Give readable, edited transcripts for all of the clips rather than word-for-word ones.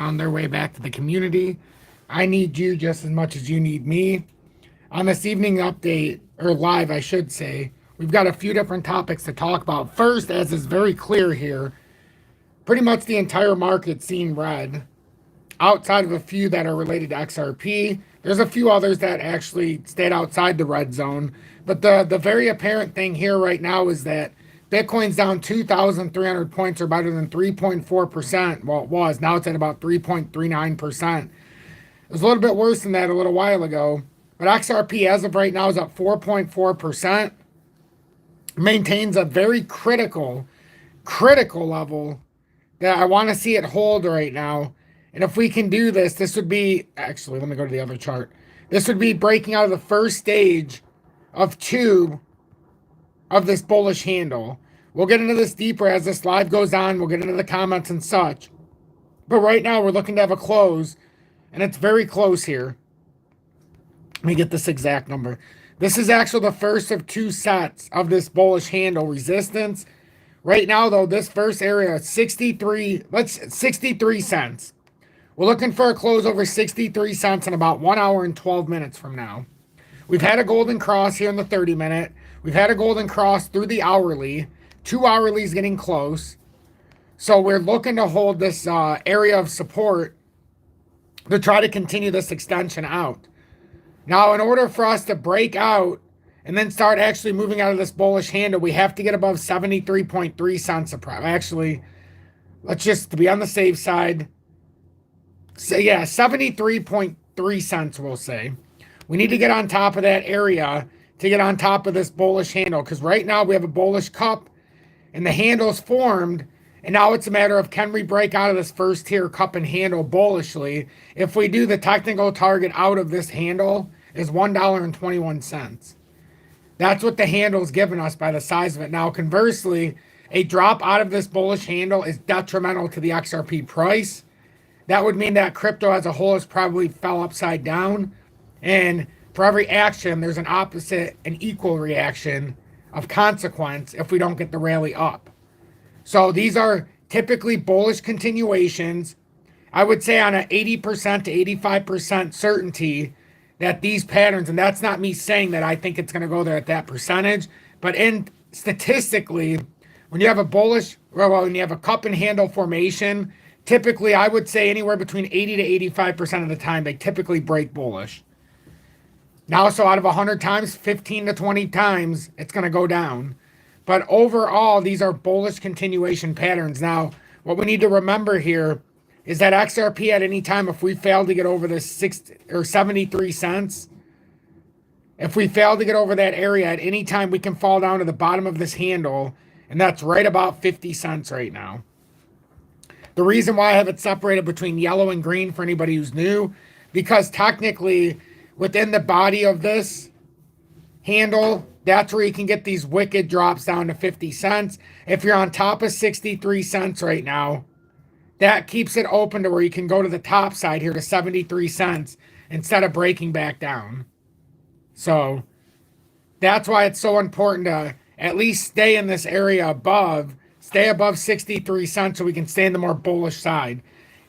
on their way back to the community. I need you just as much as you need me. On this evening update, or live, I should say, we've got a few different topics to talk about. First, as is very clear here, pretty much the entire market seeing red, outside of a few that are related to XRP. There's a few others that actually stayed outside the red zone. But the very apparent thing here right now is that Bitcoin's down 2,300 points or better than 3.4%. Well, it was. Now it's at about 3.39%. It was a little bit worse than that a little while ago. But XRP as of right now is up 4.4%. Maintains a very critical level that I want to see it hold right now. And if we can do this, this would be, actually, let me go to the other chart. This would be breaking out of the first stage of 2 of this bullish handle. We'll get into this deeper as this live goes on. We'll get into the comments and such. But right now, we're looking to have a close, and it's very close here. Let me get this exact number. This is actually the first of 2 sets of this bullish handle resistance. Right now, though, this first area is 63 cents. We're looking for a close over 63 cents in about 1 hour and 12 minutes from now. We've had a golden cross here in the 30-minute. We've had a golden cross through the hourly. 2 hourlies getting close. So we're looking to hold this area of support to try to continue this extension out. Now, in order for us to break out and then start actually moving out of this bullish handle, we have to get above 73.3 cents a prime. Actually, let's just, to be on the safe side, say, yeah, 73.3 cents, we'll say. We need to get on top of that area to get on top of this bullish handle, because right now we have a bullish cup and the handle's formed, and now it's a matter of can we break out of this first tier cup and handle bullishly. If we do, the technical target out of this handle is $1.21. That's what the handle's given us by the size of it. Now, conversely, a drop out of this bullish handle is detrimental to the XRP price. That would mean that crypto as a whole has probably fell upside down. And for every action, there's an opposite and equal reaction of consequence if we don't get the rally up. So these are typically bullish continuations. I would say on an 80% to 85% certainty that these patterns, and that's not me saying that I think it's going to go there at that percentage, but in statistically, when you have a bullish, well, when you have a cup and handle formation, typically I would say anywhere between 80 to 85% of the time, they typically break bullish. Now, so out of 100 times, 15 to 20 times, it's going to go down. But overall, these are bullish continuation patterns. Now, what we need to remember here is that XRP at any time, if we fail to get over this 73 cents, if we fail to get over that area at any time, we can fall down to the bottom of this handle, and that's right about 50 cents right now. The reason why I have it separated between yellow and green for anybody who's new, because technically within the body of this handle, that's where you can get these wicked drops down to 50 cents. If you're on top of 63 cents right now, that keeps it open to where you can go to the top side here to 73 cents instead of breaking back down. So that's why it's so important to at least stay in this area above, stay above 63 cents so we can stay in the more bullish side.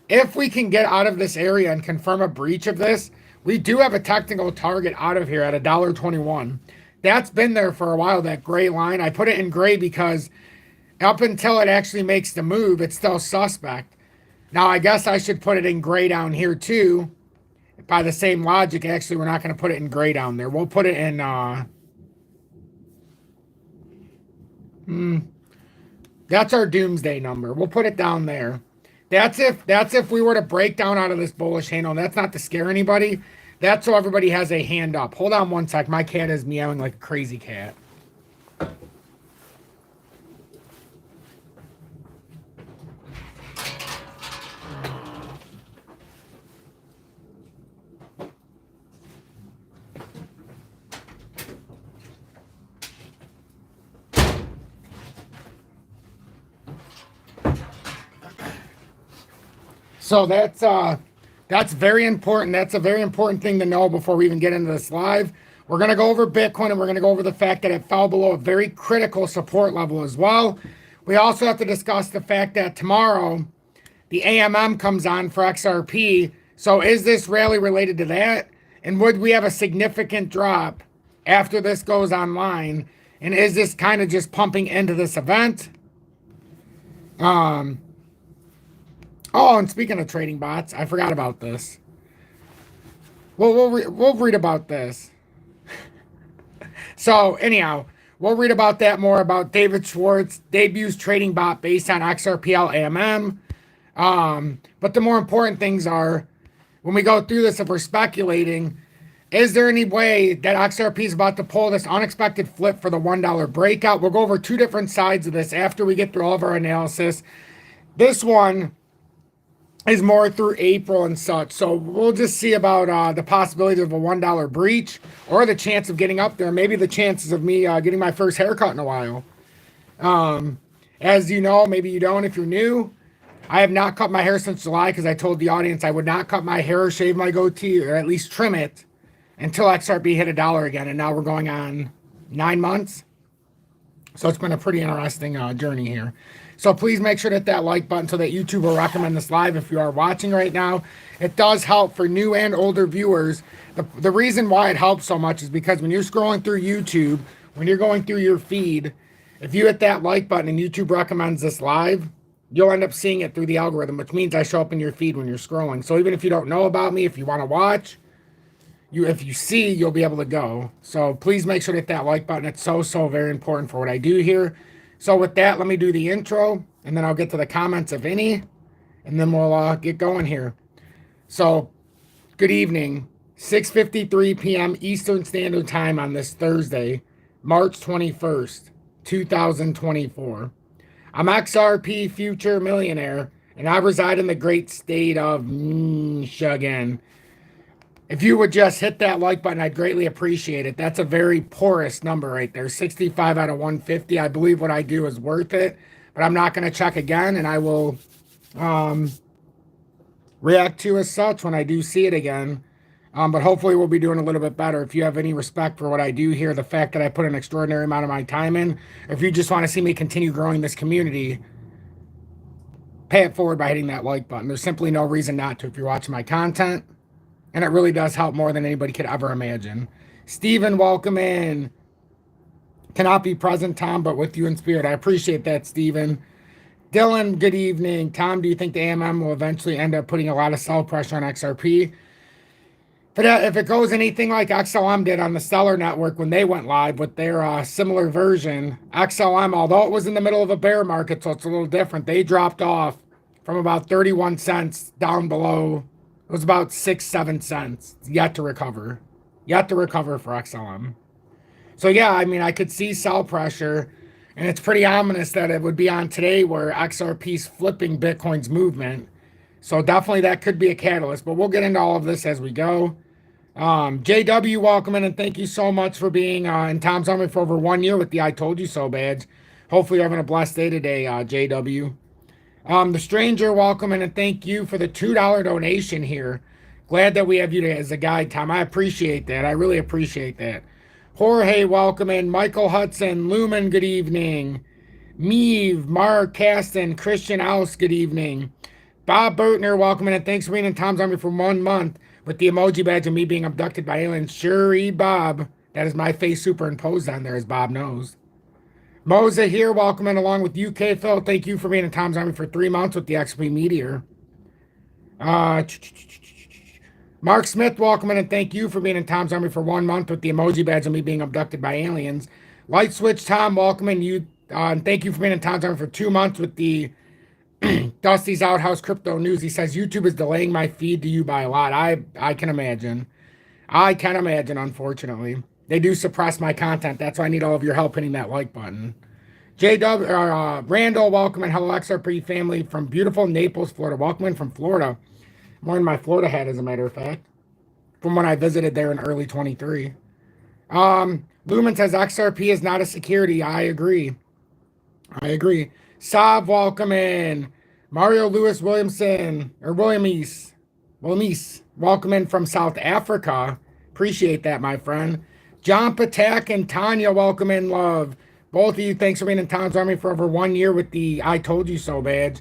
If we can get out of this area and confirm a breach of this, we do have a technical target out of here at $1.21. That's been there for a while, that gray line. I put it in gray because up until it actually makes the move, it's still suspect. Now, I guess I should put it in gray down here too. By the same logic, actually, we're not going to put it in gray down there. We'll put it in, that's our doomsday number. We'll put it down there. That's if we were to break down out of this bullish handle. That's not to scare anybody. That's so everybody has a hand up. Hold on one sec. My cat is meowing like a crazy cat. So that's very important. That's a very important thing to know before we even get into this live. We're going to go over Bitcoin, and we're going to go over the fact that it fell below a very critical support level as well. We also have to discuss the fact that tomorrow, the AMM comes on for XRP. So is this rally related to that? And would we have a significant drop after this goes online? And is this kind of just pumping into this event? Oh, and speaking of trading bots, I forgot about this. We'll read about this. So anyhow, we'll read about that more about David Schwartz debuts trading bot based on XRPL AMM. But the more important things are, when we go through this, if we're speculating, is there any way that XRP is about to pull this unexpected flip for the $1 breakout? We'll go over two different sides of this after we get through all of our analysis. This one is more through April and such. So we'll just see about the possibility of a $1 breach or the chance of getting up there. Maybe the chances of me getting my first haircut in a while. As you know, maybe you don't if you're new, I have not cut my hair since July because I told the audience I would not cut my hair or shave my goatee or at least trim it until XRP hit $1 again. And now we're going on 9 months. So it's been a pretty interesting journey here. So please make sure to hit that like button so that YouTube will recommend this live if you are watching right now. It does help for new and older viewers. The reason why it helps so much is because when you're scrolling through YouTube, when you're going through your feed, if you hit that like button and YouTube recommends this live, you'll end up seeing it through the algorithm, which means I show up in your feed when you're scrolling. So even if you don't know about me, if you want to watch, if you see, you'll be able to go. So please make sure to hit that like button. It's so very important for what I do here. So with that, let me do the intro, and then I'll get to the comments, if any, and then we'll get going here. So, good evening. 6:53 p.m. Eastern Standard Time on this Thursday, March 21st, 2024. I'm XRP Future Millionaire, and I reside in the great state of Michigan. If you would just hit that like button, I'd greatly appreciate it. That's a very porous number right there. 65 out of 150. I believe what I do is worth it, but I'm not going to check again, and I will react to as such when I do see it again. But hopefully we'll be doing a little bit better. If you have any respect for what I do here, the fact that I put an extraordinary amount of my time in, or if you just want to see me continue growing this community, pay it forward by hitting that like button. There's simply no reason not to if you're watching my content. And it really does help more than anybody could ever imagine. Stephen, welcome in. Cannot be present, Tom, but with you in spirit. I appreciate that, Stephen. Dylan, good evening. Tom, do you think the AMM will eventually end up putting a lot of sell pressure on XRP? If it goes anything like XLM did on the Stellar Network when they went live with their similar version, XLM, although it was in the middle of a bear market, so it's a little different, they dropped off from about 31 cents down below. It was about 6-7 cents. Yet to recover. Yet to recover for XLM. So yeah, I mean, I could see sell pressure, and it's pretty ominous that it would be on today where XRP's flipping Bitcoin's movement. So definitely that could be a catalyst, but we'll get into all of this as we go. JW, welcome in, and thank you so much for being in Tom's Army for over 1 year with the I Told You So badge. Hopefully you're having a blessed day today, JW. The Stranger, welcome in, and thank you for the $2 donation here. Glad that we have you as a guide, Tom. I appreciate that. I really appreciate that. Jorge, welcome in. Michael Hudson, Lumen, good evening. Meave, Mark Caston, Christian House, good evening. Bob Bertner, welcome in, and thanks for being in Tom's Army for 1 month with the emoji badge of me being abducted by aliens. Sure, Bob. That is my face superimposed on there, as Bob knows. Moza here, welcome in along with UK Phil. Thank you for being in Tom's Army for 3 months with the XP Meteor. Mark Smith, welcome in, and thank you for being in Tom's Army for 1 month with the emoji badge of me being abducted by aliens. Light Switch Tom, welcome in, you, and thank you for being in Tom's Army for 2 months with the Dusty's Outhouse Crypto News. He says YouTube is delaying my feed to you by a lot. I can imagine. I can imagine, unfortunately. They do suppress my content. That's why I need all of your help hitting that like button. Randall, welcome in. Hello, XRP family from beautiful Naples, Florida. Welcome in from Florida. I'm wearing my Florida hat, as a matter of fact, from when I visited there in early 23. Lumen says XRP is not a security. I agree. Sav, welcome in. Mario Lewis Williamson, or Williamise, welcome in from South Africa. Appreciate that, my friend. John Patak and Tanya, welcome in, love. Both of you, thanks for being in Tom's Army for over 1 year with the I Told You So badge.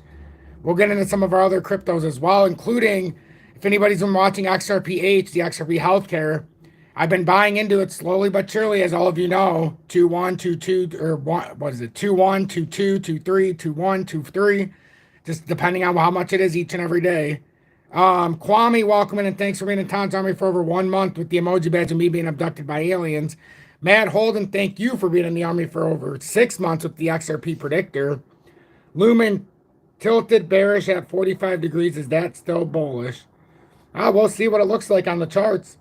We'll get into some of our other cryptos as well, including if anybody's been watching XRPH, the XRP healthcare. I've been buying into it slowly but surely, as all of you know. 2-1, 2-2, or what is it? 2-1, 2-2, 2-3, 2-1, 2-3. Just depending on how much it is each and every day. Kwame, welcome in and thanks for being in Tom's Army for over 1 month with the emoji badge and me being abducted by aliens. Matt Holden, thank you for being in the Army for over 6 months with the XRP predictor. Lumen tilted bearish at 45 degrees. Is that still bullish? We'll see what it looks like on the charts.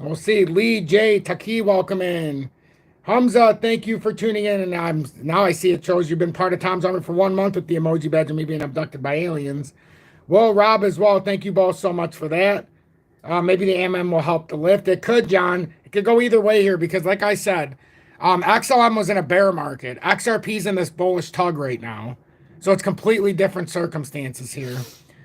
We'll see. Lee J. Taki, welcome in. Hamza, thank you for tuning in. And now I see it shows you've been part of Tom's Army for 1 month with the emoji badge and me being abducted by aliens. Well, Rob as well. Thank you both so much for that. Maybe the MM will help to lift. It could, John. It could go either way here because, like I said, XLM was in a bear market. XRP's in this bullish tug right now. So it's completely different circumstances here.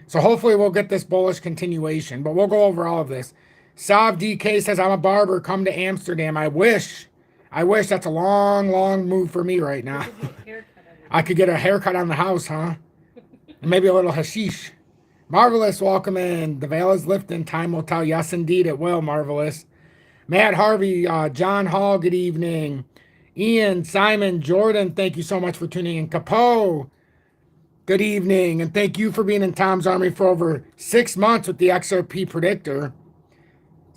So hopefully we'll get this bullish continuation. But we'll go over all of this. Sav DK says, I'm a barber. Come to Amsterdam. I wish. That's a long, long move for me right now. I could get a haircut on the house, huh? And maybe a little hashish. Marvelous, welcome in. The veil is lifting. Time will tell. Yes, indeed, it will. Marvelous. Matt Harvey, John Hall, good evening. Ian, Simon, Jordan, thank you so much for tuning in. Capo, good evening. And thank you for being in Tom's Army for over 6 months with the XRP predictor.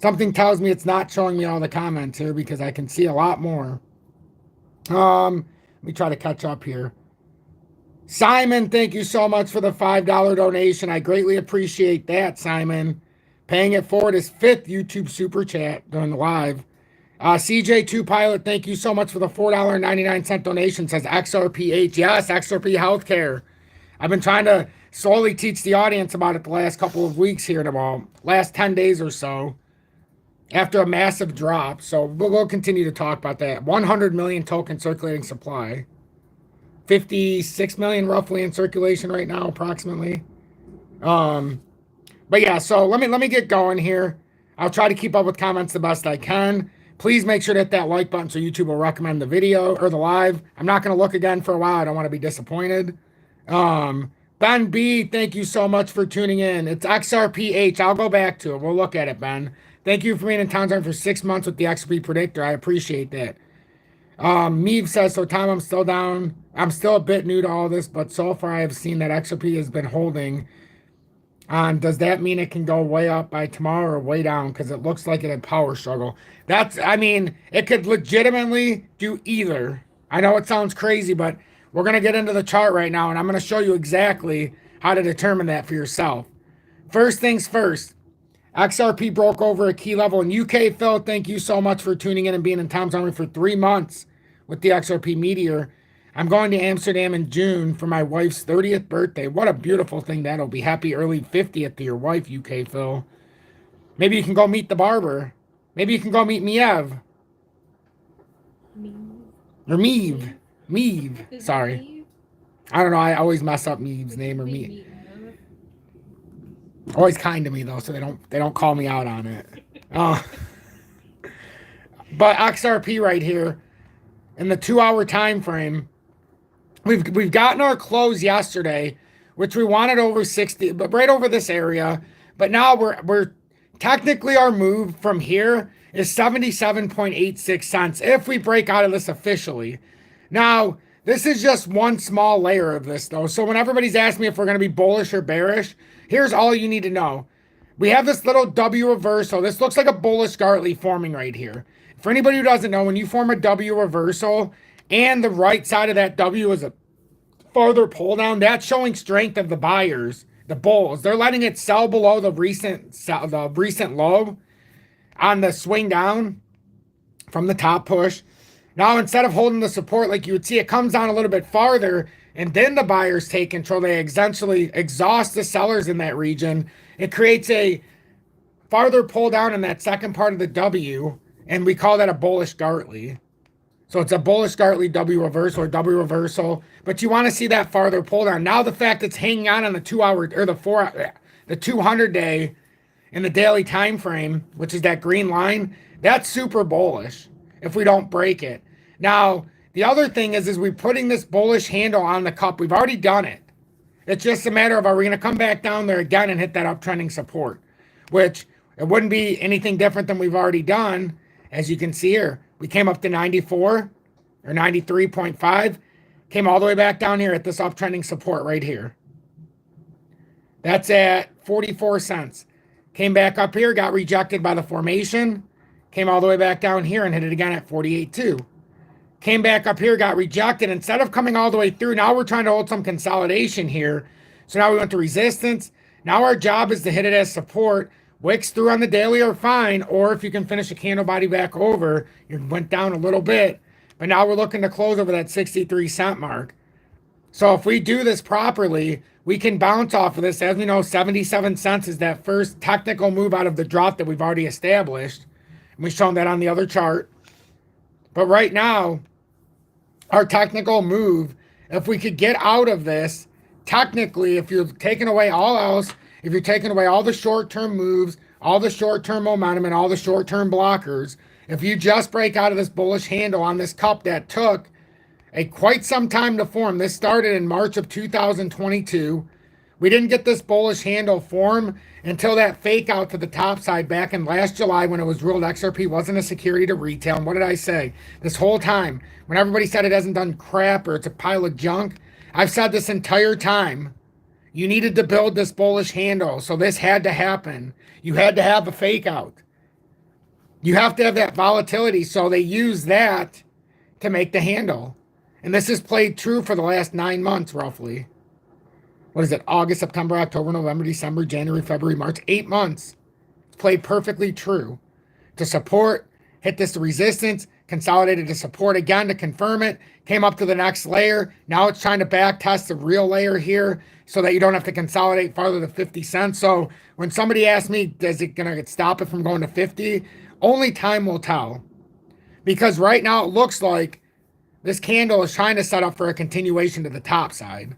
Something tells me it's not showing me all the comments here because I can see a lot more. Let me try to catch up here. Simon, thank you so much for the $5 donation. I greatly appreciate that, Simon. Paying it forward is 5th YouTube super chat during the live. CJ2 Pilot, thank you so much for the $4.99 donation. Says XRPH. Yes, XRP Healthcare. I've been trying to slowly teach the audience about it the last couple of weeks here, about last 10 days or so, after a massive drop. So we'll continue to talk about that. 100 million token circulating supply. 56 million roughly in circulation right now, approximately. But yeah, so let me get going here. I'll try to keep up with comments the best I can. Please make sure to hit that like button so YouTube will recommend the video or the live. I'm not going to look again for a while. I don't want to be disappointed. Ben B, thank you so much for tuning in. It's XRPH. I'll go back to it. We'll look at it, Ben. Thank you for being in Tom's Army for 6 months with the XRP predictor. I appreciate that. Meave says, so Tom, I'm still down. I'm still a bit new to all this, but so far I have seen that XRP has been holding on. Does that mean it can go way up by tomorrow or way down? Because it looks like it had power struggle. It could legitimately do either. I know it sounds crazy, but we're going to get into the chart right now, and I'm going to show you exactly how to determine that for yourself. First things first, XRP broke over a key level in UK. Phil, thank you so much for tuning in and being in Tom's Army for 3 months with the XRP Meteor. I'm going to Amsterdam in June for my wife's 30th birthday. What a beautiful thing that'll be. Happy early 50th to your wife, UK Phil. Maybe you can go meet the barber. Maybe you can go meet Miev. Or Meave. Meave. Sorry. I don't know. I always mess up Meave's name or Meave. Always kind to me though, so they don't call me out on it. But XRP right here in the 2-hour time frame, we've gotten our close yesterday, which we wanted over 60, but right over this area. But now we're technically our move from here is 77.86 cents if we break out of this officially. Now, this is just one small layer of this though. So when everybody's asking me if we're going to be bullish or bearish, here's all you need to know. We have this little W reversal. This looks like a bullish Gartley forming right here. For anybody who doesn't know, when you form a W reversal and the right side of that W is a farther pull down, that's showing strength of the buyers, the bulls. They're letting it sell below the recent low on the swing down from the top push. Now, instead of holding the support like you would see, it comes down a little bit farther, and then the buyers take control. They essentially exhaust the sellers in that region. It creates a farther pull down in that second part of the W, and we call that a bullish Gartley. So it's a bullish Gartley W reversal or W reversal, but you want to see that farther pull down. Now the fact it's hanging on the 2-hour or the 200 day in the daily time frame, which is that green line, that's super bullish if we don't break it. Now, the other thing is we're putting this bullish handle on the cup. We've already done it. It's just a matter of, are we going to come back down there again and hit that uptrending support, which it wouldn't be anything different than we've already done. As you can see here, we came up to 94 or 93.5, came all the way back down here at this uptrending support right here. That's at 44 cents. Came back up here, got rejected by the formation, came all the way back down here and hit it again at 48.2. Came back up here, got rejected. Instead of coming all the way through, now we're trying to hold some consolidation here. So now we went to resistance. Now our job is to hit it as support. Wicks through on the daily are fine, or if you can finish a candle body back over, you went down a little bit. But now we're looking to close over that 63-cent mark. So if we do this properly, we can bounce off of this. As we know, 77 cents is that first technical move out of the drop that we've already established. And we've shown that on the other chart. But right now, our technical move, if we could get out of this, technically, if you're taking away all else, if you're taking away all the short-term moves, all the short-term momentum, and all the short-term blockers, if you just break out of this bullish handle on this cup that took quite some time to form. This started in March of 2022. We didn't get this bullish handle form until that fake out to the top side back in last July when it was ruled XRP wasn't a security to retail. And what did I say? This whole time, when everybody said it hasn't done crap or it's a pile of junk, I've said this entire time, you needed to build this bullish handle. So this had to happen. You had to have a fake out. You have to have that volatility. So they use that to make the handle. And this has played true for the last 9 months, roughly. What is it? August, September, October, November, December, January, February, March. 8 months. It's played perfectly true. To support, hit this resistance, consolidated to support again to confirm it, came up to the next layer. Now it's trying to back test the real layer here so that you don't have to consolidate farther to 50 cents. So when somebody asks me, is it going to stop it from going to 50? Only time will tell. Because right now it looks like this candle is trying to set up for a continuation to the top side.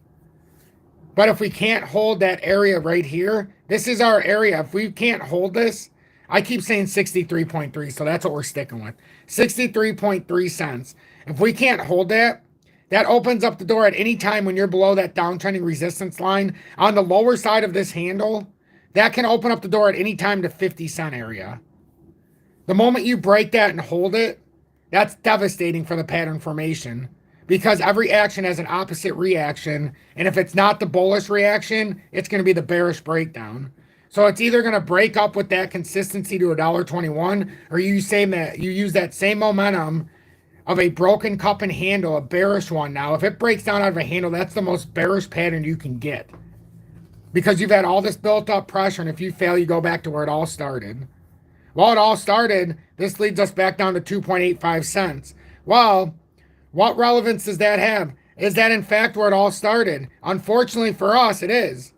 But if we can't hold that area right here, this is our area. If we can't hold this, I keep saying 63.3, so that's what we're sticking with. 63.3 cents. If we can't hold that, that opens up the door at any time when you're below that downtrending resistance line. On the lower side of this handle, that can open up the door at any time to 50-cent area. The moment you break that and hold it, that's devastating for the pattern formation because every action has an opposite reaction. And if it's not the bullish reaction, it's going to be the bearish breakdown. So it's either going to break up with that consistency to $1.21 or you use that same momentum of a broken cup and handle, a bearish one. Now, if it breaks down out of a handle, that's the most bearish pattern you can get because you've had all this built up pressure. And if you fail, you go back to where it all started. Well, it all started, this leads us back down to 2.85 cents. Well, what relevance does that have? Is that in fact where it all started? Unfortunately for us, it is.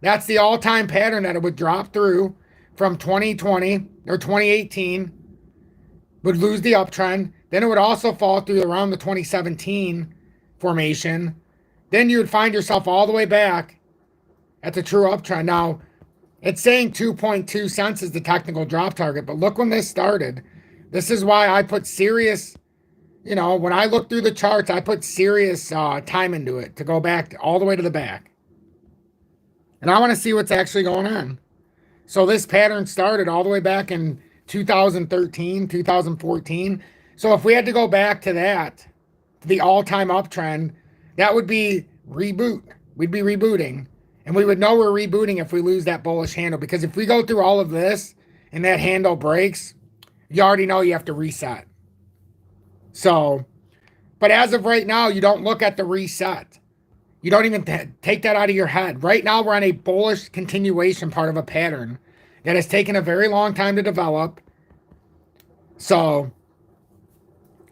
That's the all-time pattern that it would drop through from 2020 or 2018, would lose the uptrend. Then it would also fall through around the 2017 formation. Then you would find yourself all the way back at the true uptrend. Now, it's saying 2.2 cents is the technical drop target, but look when this started. This is why I put serious, when I look through the charts, I put serious time into it to go back all the way to the back. And I want to see what's actually going on. So this pattern started all the way back in 2013, 2014. So if we had to go back to that, to the all-time uptrend, that would be reboot. We'd be rebooting. And we would know we're rebooting if we lose that bullish handle. Because if we go through all of this and that handle breaks, you already know you have to reset. So, but as of right now, you don't look at the reset. You don't even take that out of your head. Right now, we're on a bullish continuation part of a pattern that has taken a very long time to develop. So,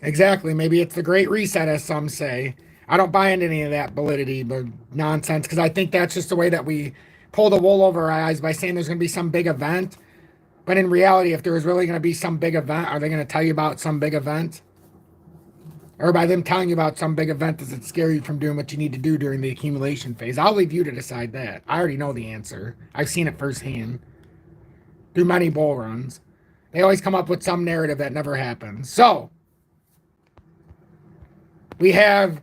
exactly, maybe it's the great reset, as some say. I don't buy into any of that validity, but nonsense, because I think that's just the way that we pull the wool over our eyes by saying there's going to be some big event. But in reality, if there was really going to be some big event, are they going to tell you about some big event? Or by them telling you about some big event, does it scare you from doing what you need to do during the accumulation phase? I'll leave you to decide that. I already know the answer. I've seen it firsthand through many bull runs. They always come up with some narrative that never happens. So, we have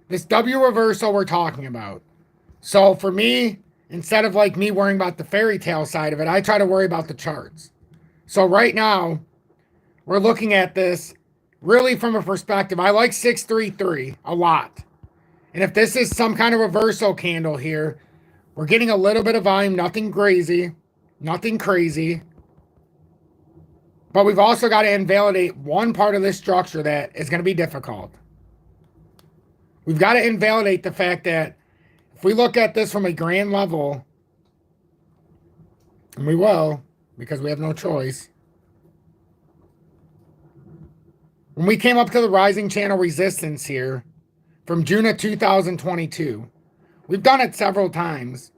this W reversal we're talking about. So for me, instead of like me worrying about the fairy tale side of it, I try to worry about the charts. So right now, we're looking at this really from a perspective. I like 633 a lot. And if this is some kind of reversal candle here, we're getting a little bit of volume, nothing crazy, nothing crazy. But we've also got to invalidate one part of this structure that is going to be difficult. We've got to invalidate the fact that if we look at this from a grand level, and we will, because we have no choice. When we came up to the rising channel resistance here from June of 2022, we've done it several times.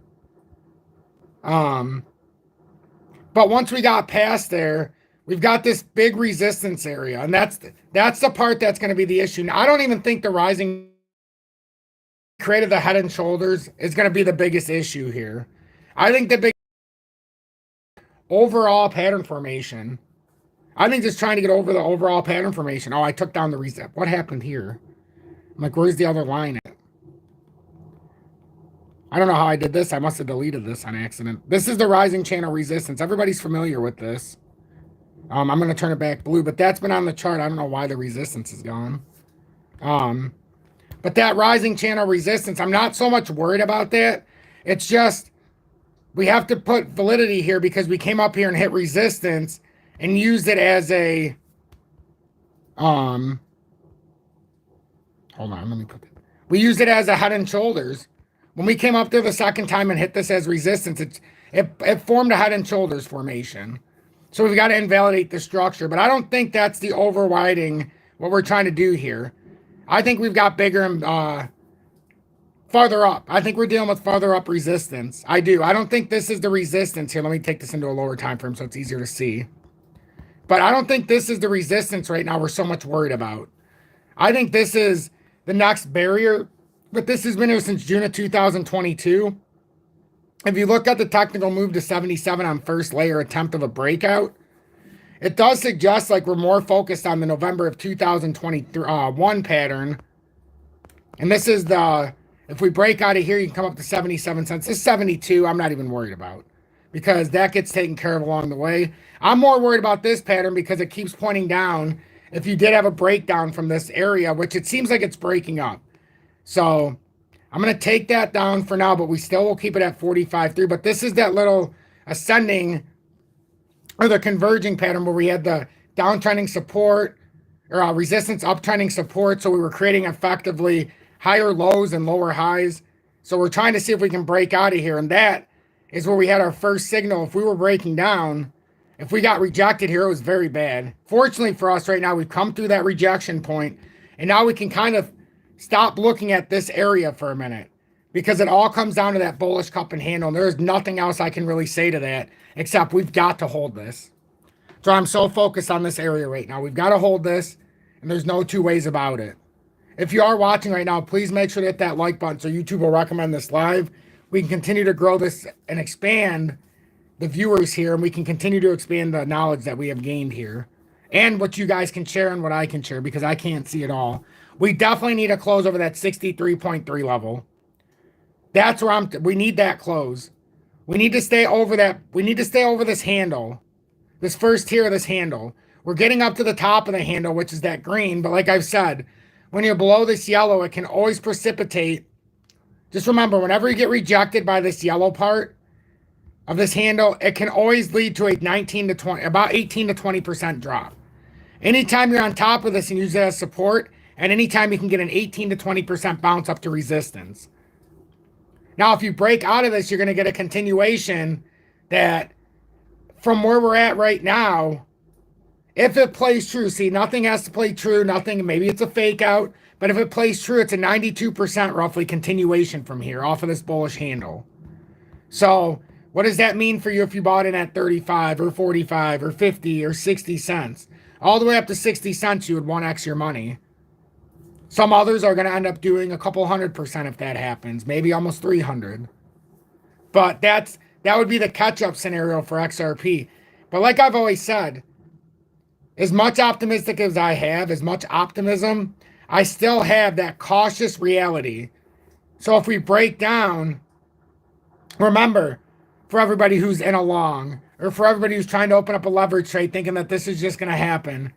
But once we got past there, we've got this big resistance area, and that's the part that's going to be the issue. Now, I don't even think the rising created the head and shoulders is going to be the biggest issue here. I think the big overall pattern formation. I think just trying to get over the overall pattern formation. Oh, I took down the reset. What happened here? I'm like, where's the other line at? I don't know how I did this. I must have deleted this on accident. This is the rising channel resistance. Everybody's familiar with this. I'm going to turn it back blue, but that's been on the chart. I don't know why the resistance is gone. But that rising channel resistance, I'm not so much worried about that. It's just we have to put validity here because we came up here and hit resistance and used it as a hold on, let me put it. We used it as a head and shoulders. When we came up there the second time and hit this as resistance, it formed a head and shoulders formation. So we've got to invalidate the structure, but I don't think that's the overriding what we're trying to do here. I think we've got bigger and farther up. I think we're dealing with farther up resistance. I do. I don't think this is the resistance here. Let me take this into a lower time frame so it's easier to see. But I don't think this is the resistance right now we're so much worried about. I think this is the next barrier, but this has been here since June of 2022. If you look at the technical move to 77 on first layer attempt of a breakout, it does suggest like we're more focused on the November of 2021 pattern. And this is the, if we break out of here, you can come up to 77 cents. This 72, I'm not even worried about because that gets taken care of along the way. I'm more worried about this pattern because it keeps pointing down. If you did have a breakdown from this area, which it seems like it's breaking up. So I'm going to take that down for now, but we still will keep it at 45.3. But this is that little ascending or the converging pattern where we had the downtrending support or resistance uptrending support. So we were creating effectively higher lows and lower highs. So we're trying to see if we can break out of here. And that is where we had our first signal. If we were breaking down, if we got rejected here, it was very bad. Fortunately for us right now, we've come through that rejection point, and now we can kind of stop looking at this area for a minute because it all comes down to that bullish cup and handle. And there's nothing else I can really say to that except we've got to hold this. So I'm so focused on this area right now. We've got to hold this, and there's no two ways about it. If you are watching right now, please make sure to hit that like button so YouTube will recommend this live. We can continue to grow this and expand the viewers here, and we can continue to expand the knowledge that we have gained here and what you guys can share and what I can share because I can't see it all. We definitely need a close over that 63.3 level. That's where we need that close. We need to stay over that. We need to stay over this handle, this first tier of this handle. We're getting up to the top of the handle, which is that green. But like I've said, when you're below this yellow, it can always precipitate. Just remember, whenever you get rejected by this yellow part of this handle, it can always lead to a 19 to 20, about 18 to 20% drop. Anytime you're on top of this and use it as support, and anytime you can get an 18 to 20% bounce up to resistance. Now, if you break out of this, you're going to get a continuation that from where we're at right now, if it plays true, see, nothing has to play true, nothing, maybe it's a fake out, but if it plays true, it's a 92% roughly continuation from here off of this bullish handle. So what does that mean for you if you bought in at 35 or 45 or 50 or 60 cents? All the way up to 60 cents, you would 1x your money. Some others are going to end up doing a couple 100% if that happens, maybe almost 300. But that would be the catch-up scenario for XRP. But like I've always said, as much optimistic as I have, as much optimism, I still have that cautious reality. So if we break down, Remember, for everybody who's in a long, or for everybody who's trying to open up a leverage trade thinking that this is just going to happen,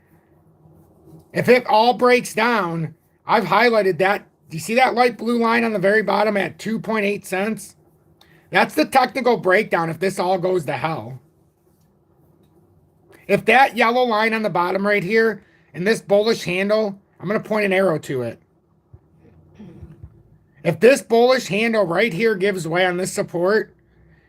if it all breaks down, I've highlighted that. Do you see that light blue line on the very bottom at 2.8 cents? That's the technical breakdown if this all goes to hell. If that yellow line on the bottom right here and this bullish handle, I'm going to point an arrow to it. If this bullish handle right here gives way on this support,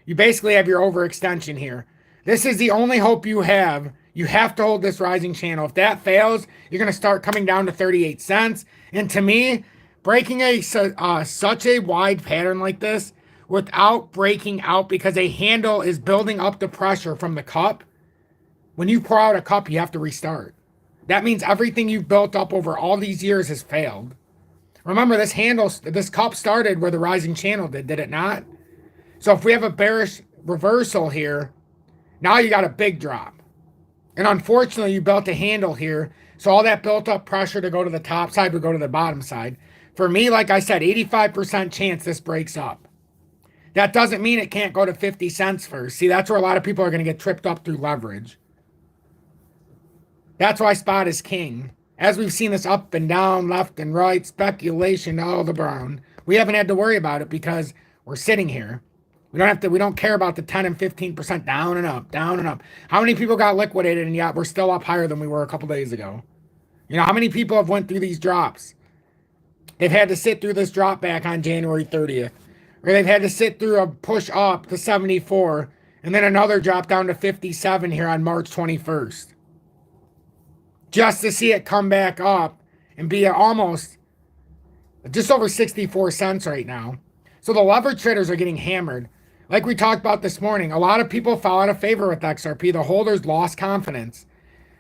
you basically have your overextension here. This is the only hope you have. You have to hold this rising channel. If that fails, you're going to start coming down to 38 cents. And to me, breaking such a wide pattern like this without breaking out because a handle is building up the pressure from the cup, when you pour out a cup, you have to restart. That means everything you've built up over all these years has failed. Remember, this cup started where the rising channel did it not? So if we have a bearish reversal here, now you got a big drop. And unfortunately, you built a handle here. So all that built up pressure to go to the top side would go to the bottom side. For me, like I said, 85% chance this breaks up. That doesn't mean it can't go to 50 cents first. See, that's where a lot of people are going to get tripped up through leverage. That's why spot is king. As we've seen this up and down, left and right, speculation, all the brown. We haven't had to worry about it because we're sitting here. We don't care about the 10 and 15% down and up, down and up. How many people got liquidated and yet we're still up higher than we were a couple days ago? You know, how many people have went through these drops? They've had to sit through this drop back on January 30th. Or they've had to sit through a push up to 74 and then another drop down to 57 here on March 21st. Just to see it come back up and be almost just over 64 cents right now. So the leverage traders are getting hammered. Like we talked about this morning, a lot of people fell out of favor with XRP. The holders lost confidence.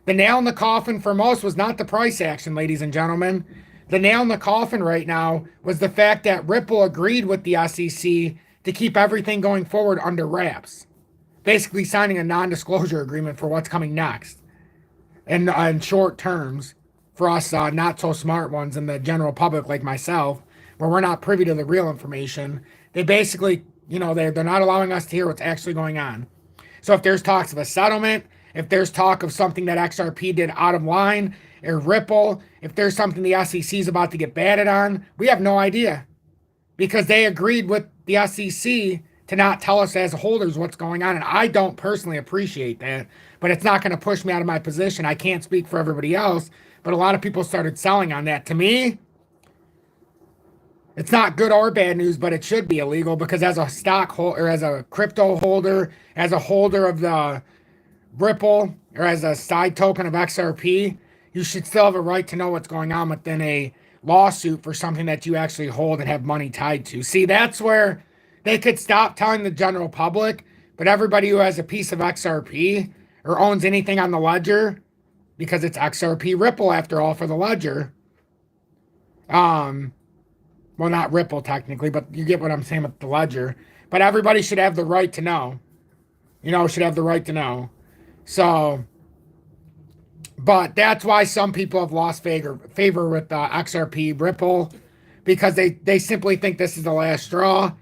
The nail in the coffin for most was not the price action, ladies and gentlemen. The nail in the coffin right now was the fact that Ripple agreed with the SEC to keep everything going forward under wraps. Basically signing a non-disclosure agreement for what's coming next. And in short terms, for us not so smart ones in the general public like myself, where we're not privy to the real information, they basically, they're not allowing us to hear what's actually going on. So if there's talks of a settlement, if there's talk of something that XRP did out of line, or Ripple, if there's something the SEC is about to get batted on, we have no idea. Because they agreed with the SEC to not tell us as holders what's going on. And I don't personally appreciate that, but it's not going to push me out of my position. I can't speak for everybody else, but a lot of people started selling on that. To me, it's not good or bad news, but it should be illegal because as a stock holder, as a crypto holder, as a holder of the Ripple, or as a side token of XRP, you should still have a right to know what's going on within a lawsuit for something that you actually hold and have money tied to. See, that's where they could stop telling the general public, but everybody who has a piece of XRP or owns anything on the ledger, because it's XRP Ripple after all for the ledger. Well, not Ripple technically, but you get what I'm saying with the ledger. But everybody should have the right to know. Should have the right to know. So, but that's why some people have lost favor with XRP Ripple, because they simply think this is the last straw.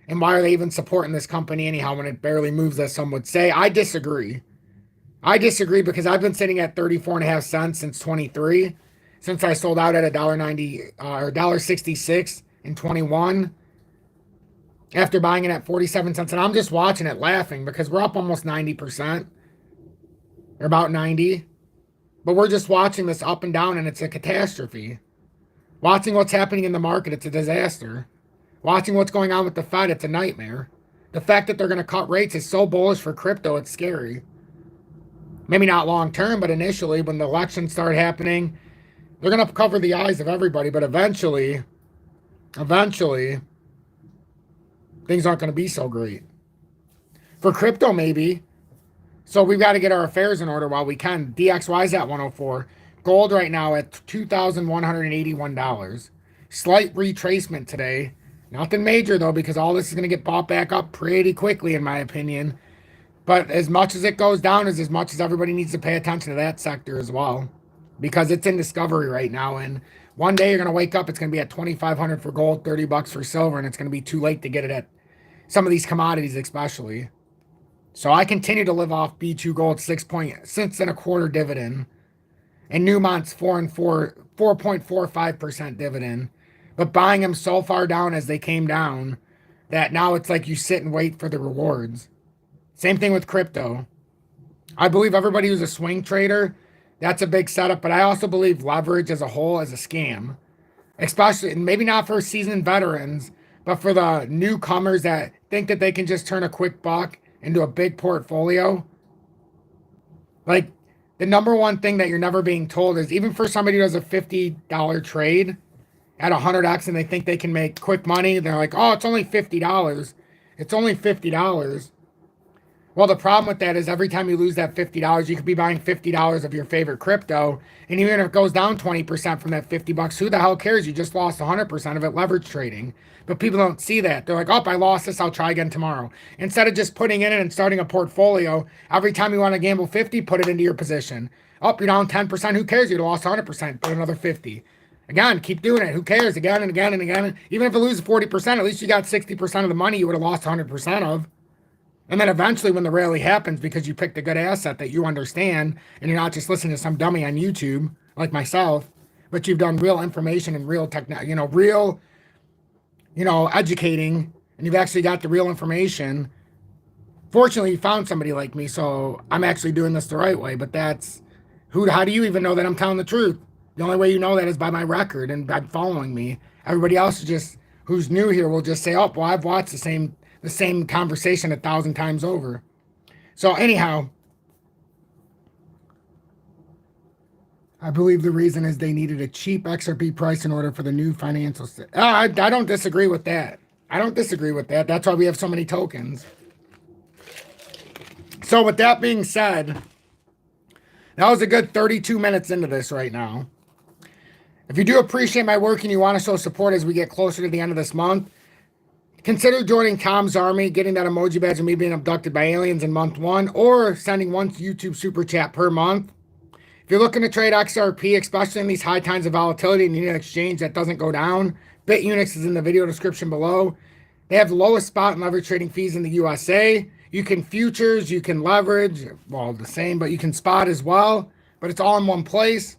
And why are they even supporting this company anyhow when it barely moves, as some would say? I disagree. Because I've been sitting at 34.5 cents since 23, since I sold out at $1.90 or $1.66 in 21, after buying it at 47 cents. And I'm just watching it laughing because we're up almost 90%, or about 90. But we're just watching this up and down, and it's a catastrophe. Watching what's happening in the market, it's a disaster. Watching what's going on with the Fed, it's a nightmare. The fact that they're going to cut rates is so bullish for crypto, it's scary. Maybe not long term, but initially when the elections start happening, they're going to cover the eyes of everybody. But eventually, things aren't going to be so great. For crypto, maybe. So we've got to get our affairs in order while we can. DXY is at 104. Gold right now at $2,181. Slight retracement today. Nothing major, though, because all this is going to get bought back up pretty quickly, in my opinion. But as much as it goes down is as much as everybody needs to pay attention to that sector as well, because it's in discovery right now. And one day you're going to wake up, it's going to be at $2,500 for gold, $30 for silver, and it's going to be too late to get it at some of these commodities especially. So I continue to live off B2 Gold 6.25 dividend, and Newmont's 4.45% dividend, but buying them so far down as they came down that now it's like you sit and wait for the rewards. Same thing with crypto. I believe everybody who's a swing trader, that's a big setup, but I also believe leverage as a whole is a scam, especially, and maybe not for seasoned veterans, but for the newcomers that think that they can just turn a quick buck into a big portfolio. Like, the number one thing that you're never being told is, even for somebody who does a $50 trade at 100x and they think they can make quick money, they're like, oh, it's only $50. It's only $50. Well, the problem with that is every time you lose that $50, you could be buying $50 of your favorite crypto. And even if it goes down 20% from that $50, who the hell cares? You just lost 100% of it leverage trading. But people don't see that. They're like, oh, I lost this. I'll try again tomorrow. Instead of just putting in it and starting a portfolio, every time you want to gamble 50, put it into your position. Oh, you're down 10%. Who cares? You lost 100%. Put another 50. Again, keep doing it. Who cares? Again and again and again. Even if it loses 40%, at least you got 60% of the money you would have lost 100% of. And then eventually when the rally happens, because you picked a good asset that you understand, and you're not just listening to some dummy on YouTube like myself, but you've done real information and real educating, and you've actually got the real information. Fortunately, you found somebody like me, so I'm actually doing this the right way. But how do you even know that I'm telling the truth? The only way you know that is by my record and by following me. Everybody else who's new here will just say, oh, well, I've watched the same conversation 1,000 times over. So anyhow, I believe the reason is they needed a cheap XRP price in order for the new financial system. I don't disagree with that. That's why we have so many tokens. So with that being said, that was a good 32 minutes into this right now. If you do appreciate my work and you want to show support as we get closer to the end of this month, consider joining Tom's Army, getting that emoji badge of me being abducted by aliens in month 1, or sending one YouTube super chat per month. If you're looking to trade XRP, especially in these high times of volatility and you need an exchange that doesn't go down, BITUNIX is in the video description below. They have the lowest spot and leverage trading fees in the USA. You can futures, you can leverage, well, the same, but you can spot as well. But it's all in one place.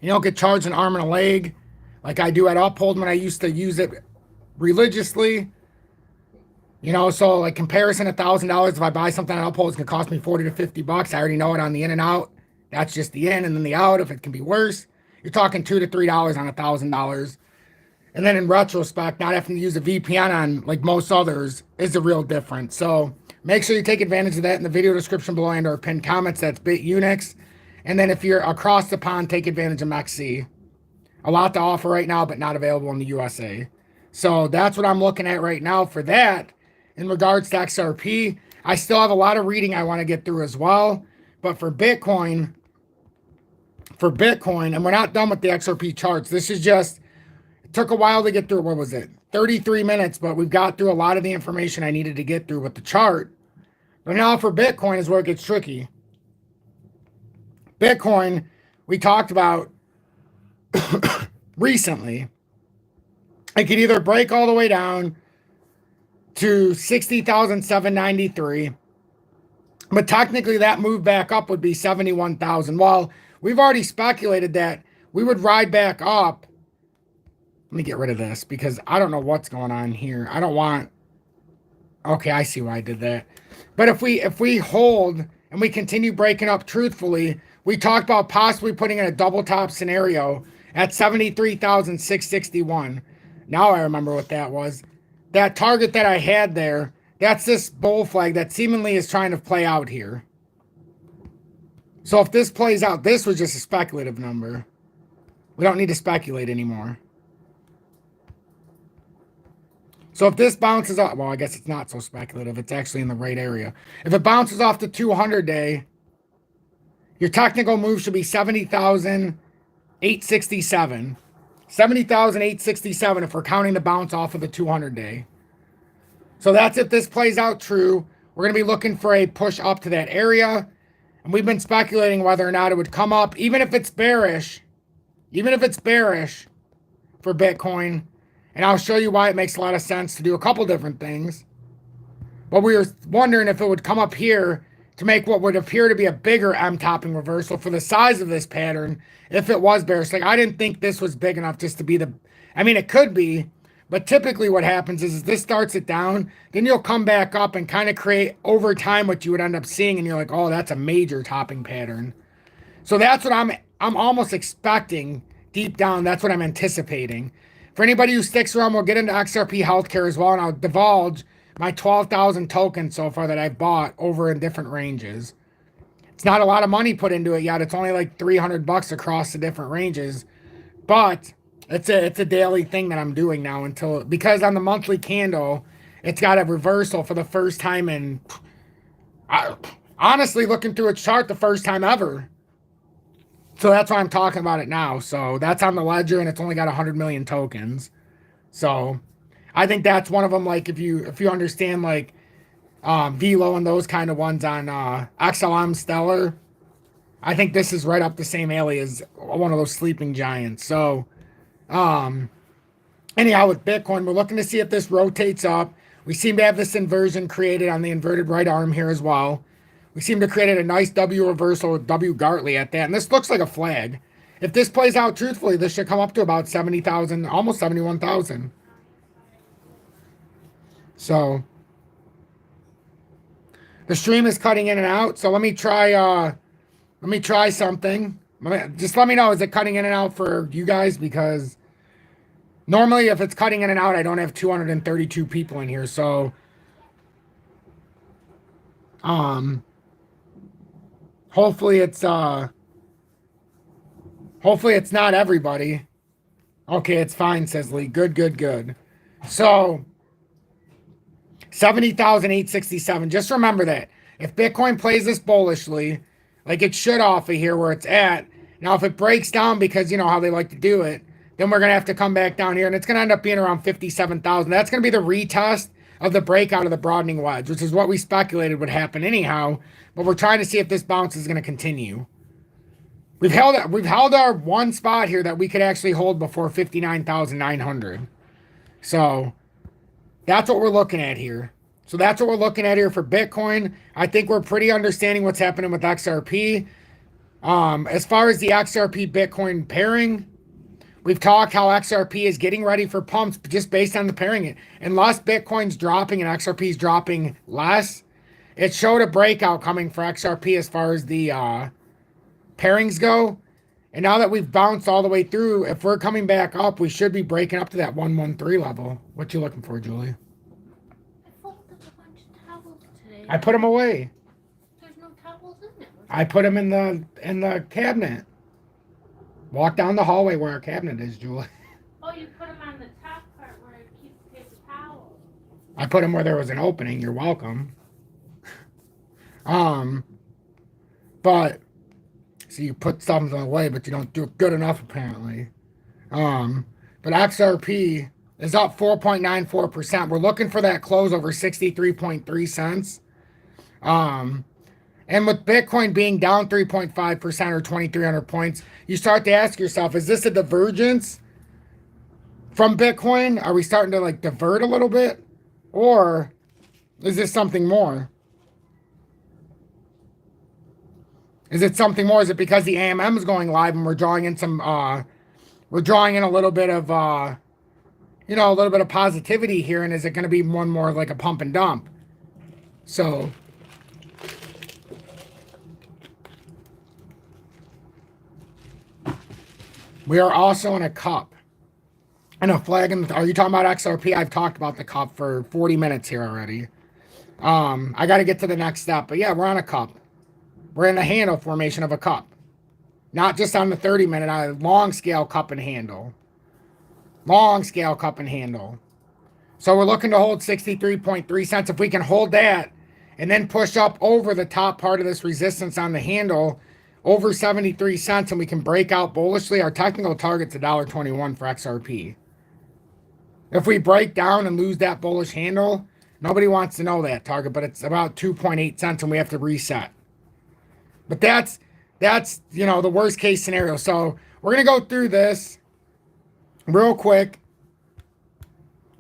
You don't get charged an arm and a leg like I do at Uphold when I used to use it religiously. So like comparison, $1,000, if I buy something at Uphold, it's going to cost me 40 to 50 bucks. I already know it on the in and out. That's just the in, and then the out, if it can be worse, you're talking $2 to $3 on $1,000. And then in retrospect, not having to use a VPN on like most others is the real difference. So make sure you take advantage of that in the video description below and our pinned comments. That's BITUNIX. And then if you're across the pond, take advantage of MEXC. A lot to offer right now, but not available in the USA. So that's what I'm looking at right now for that. In regards to XRP, I still have a lot of reading I want to get through as well. But for Bitcoin, and we're not done with the XRP charts. This is just, it took a while to get through. What was it? 33 minutes, but we've got through a lot of the information I needed to get through with the chart. But now for Bitcoin is where it gets tricky. Bitcoin, we talked about recently. It could either break all the way down to 60,793, but technically that move back up would be 71,000. Well, we've already speculated that we would ride back up. Let me get rid of this because I don't know what's going on here. I don't want. Okay, I see why I did that. But if we hold and we continue breaking up truthfully, we talked about possibly putting in a double top scenario at 73,661. Now I remember what that was. That target that I had there, that's this bull flag that seemingly is trying to play out here. So if this plays out, this was just a speculative number. We don't need to speculate anymore. So if this bounces off, well, I guess it's not so speculative. It's actually in the right area. If it bounces off the 200-day, your technical move should be 70,867. 70,867 if we're counting the bounce off of the 200-day. So that's if this plays out true. We're going to be looking for a push up to that area. And we've been speculating whether or not it would come up, even if it's bearish for Bitcoin. And I'll show you why it makes a lot of sense to do a couple different things. But we were wondering if it would come up here to make what would appear to be a bigger M topping reversal for the size of this pattern if it was bearish. Like, I didn't think this was big enough just to be the, I mean, it could be, but typically what happens is this starts it down, then you'll come back up and kind of create over time what you would end up seeing, and you're like, oh, that's a major topping pattern. So that's what I'm almost expecting deep down. That's what I'm anticipating. For anybody who sticks around, we'll get into XRP healthcare as well, and I'll divulge my 12,000 tokens so far that I've bought over in different ranges. It's not a lot of money put into it yet. It's only like $300 across the different ranges, but it's a daily thing that I'm doing now because on the monthly candle, it's got a reversal for the first time in, honestly, looking through its chart, the first time ever. So that's why I'm talking about it now. So that's on the ledger, and it's only got 100 million tokens. So I think that's one of them. Like, if you understand, like, Velo and those kind of ones on XLM Stellar, I think this is right up the same alley as one of those sleeping giants. So anyhow, with Bitcoin, we're looking to see if this rotates up. We seem to have this inversion created on the inverted right arm here as well. We seem to create a nice W reversal with W Gartley at that. And this looks like a flag. If this plays out truthfully, this should come up to about 70,000, almost 71,000. So the stream is cutting in and out. So let me try something. Just let me know, is it cutting in and out for you guys? Because normally if it's cutting in and out, I don't have 232 people in here. So hopefully it's not everybody. Okay, it's fine, says Lee. Good. So 70,867. Just remember that. If Bitcoin plays this bullishly, like it should off of here where it's at, now if it breaks down, because you know how they like to do it, then we're going to have to come back down here, and it's going to end up being around 57,000. That's going to be the retest of the breakout of the broadening wedge, which is what we speculated would happen anyhow, but we're trying to see if this bounce is going to continue. We've held our one spot here that we could actually hold before 59,900. So that's what we're looking at here. So that's what we're looking at here for Bitcoin. I think we're pretty understanding what's happening with XRP. As far as the XRP Bitcoin pairing, we've talked how XRP is getting ready for pumps just based on the pairing it. Unless Bitcoin's dropping and XRP's dropping less, it showed a breakout coming for XRP as far as the pairings go. And now that we've bounced all the way through, if we're coming back up, we should be breaking up to that 113 level. What you looking for, Julie? I folded a bunch of towels today. I put them away. There's no towels in there. I put them in the cabinet. Walk down the hallway where our cabinet is, Julie. Oh, you put them on the top part where it keeps paper towels. I put them where there was an opening. You're welcome. But so you put something away, but you don't do it good enough apparently. But XRP is up 4.94%. We're looking for that close over 63.3 cents. And with Bitcoin being down 3.5% or 2,300 points, you start to ask yourself, is this a divergence from Bitcoin? Are we starting to like divert a little bit? Or is this something more? Is it something more? Is it because the AMM is going live and we're drawing in some, we're drawing in a little bit of, a little bit of positivity here, and is it going to be one more like a pump and dump? So we are also in a cup and a flag. Are you talking about XRP? I've talked about the cup for 40 minutes here already. I got to get to the next step, but yeah, we're on a cup. We're in the handle formation of a cup. Not just on the 30-minute, on a long scale cup and handle. Long scale cup and handle. So we're looking to hold 63.3 cents. If we can hold that and then push up over the top part of this resistance on the handle over 73 cents, and we can break out bullishly, our technical target's $1.21 for XRP. If we break down and lose that bullish handle, nobody wants to know that target, but it's about 2.8 cents and we have to reset. But that's the worst case scenario. So we're going to go through this real quick.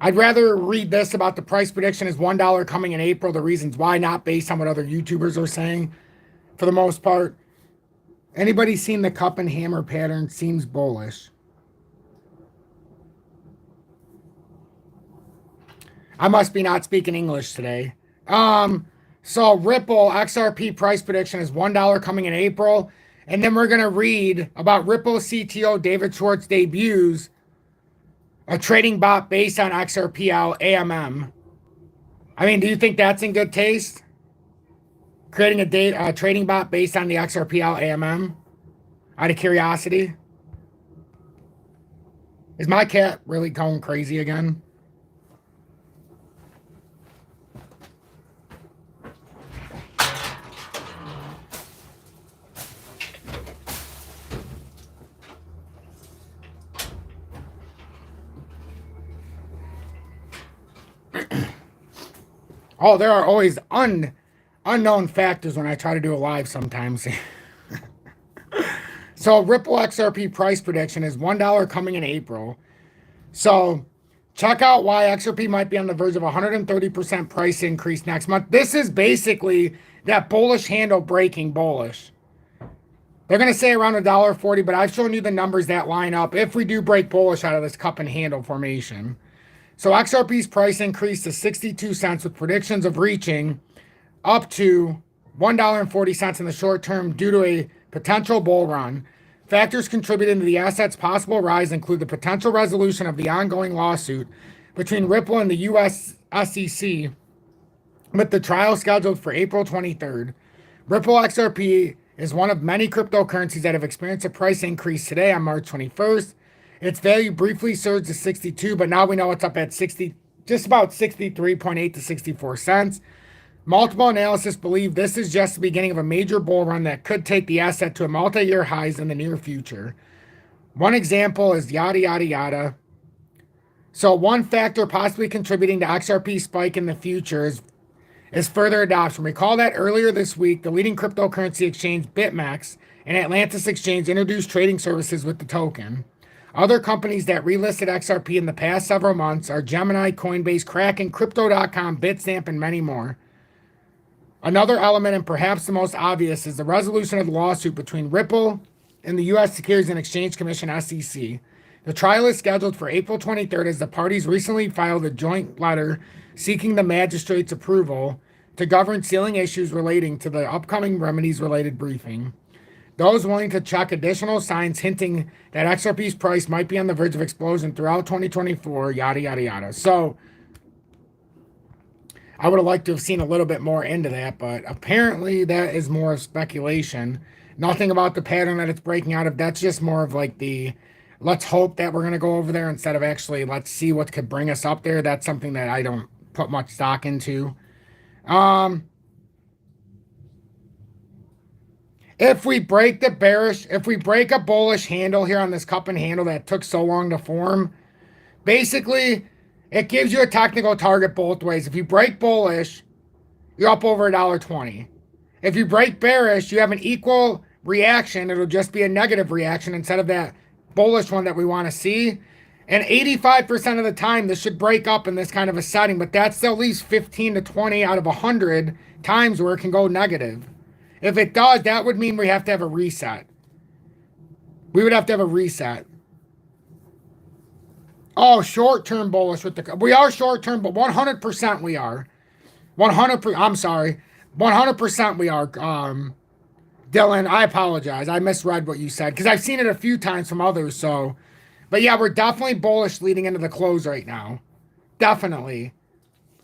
I'd rather read this about the price prediction is $1 coming in April, the reasons why, not based on what other YouTubers are saying for the most part. Anybody seen the cup and hammer pattern? Seems bullish. I must be not speaking English today. So Ripple XRP price prediction is $1 coming in April. And then we're going to read about Ripple CTO David Schwartz debuts a trading bot based on XRP AMM. I mean, do you think that's in good taste? Creating a trading bot based on the XRP AMM? Out of curiosity? Is my cat really going crazy again? Oh, there are always unknown factors when I try to do a live sometimes. So Ripple XRP price prediction is $1 coming in April. So check out why XRP might be on the verge of 130% price increase next month. This is basically that bullish handle breaking bullish. They're going to say around $1.40, but I've shown you the numbers that line up if we do break bullish out of this cup and handle formation. So XRP's price increased to 62 cents with predictions of reaching up to $1.40 in the short term due to a potential bull run. Factors contributing to the asset's possible rise include the potential resolution of the ongoing lawsuit between Ripple and the U.S. SEC, with the trial scheduled for April 23rd. Ripple XRP is one of many cryptocurrencies that have experienced a price increase today on March 21st. Its value briefly surged to 62, but now we know it's up at 60, just about 63.8 to 64 cents. Multiple analysts believe this is just the beginning of a major bull run that could take the asset to a multi-year highs in the near future. One example is yada, yada, yada. So one factor possibly contributing to XRP spike in the future is further adoption. Recall that earlier this week, the leading cryptocurrency exchange BitMEXC and Atlantis Exchange introduced trading services with the token. Other companies that relisted XRP in the past several months are Gemini, Coinbase, Kraken, Crypto.com, Bitstamp, and many more. Another element, and perhaps the most obvious, is the resolution of the lawsuit between Ripple and the U.S. Securities and Exchange Commission, SEC. The trial is scheduled for April 23rd as the parties recently filed a joint letter seeking the magistrate's approval to govern sealing issues relating to the upcoming remedies-related briefing. Those willing to check additional signs hinting that XRP's price might be on the verge of explosion throughout 2024, yada, yada, yada. So I would have liked to have seen a little bit more into that, but apparently that is more of speculation. Nothing about the pattern that it's breaking out of. That's just more of like the, let's hope that we're going to go over there instead of actually let's see what could bring us up there. That's something that I don't put much stock into. If we break a bullish handle here on this cup and handle that took so long to form, basically it gives you a technical target both ways. If you break bullish, you're up over $1.20. If you break bearish, you have an equal reaction. It'll just be a negative reaction instead of that bullish one that we want to see. And 85% of the time, this should break up in this kind of a setting, but that's at least 15 to 20 out of 100 times where it can go negative. If it does, that would mean we have to have a reset. We would have to have a reset. Oh, short-term bullish with the... We are short-term, but 100% we are. 100%... I'm sorry. 100% we are. Dylan, I apologize. I misread what you said because I've seen it a few times from others, so... But yeah, we're definitely bullish leading into the close right now. Definitely.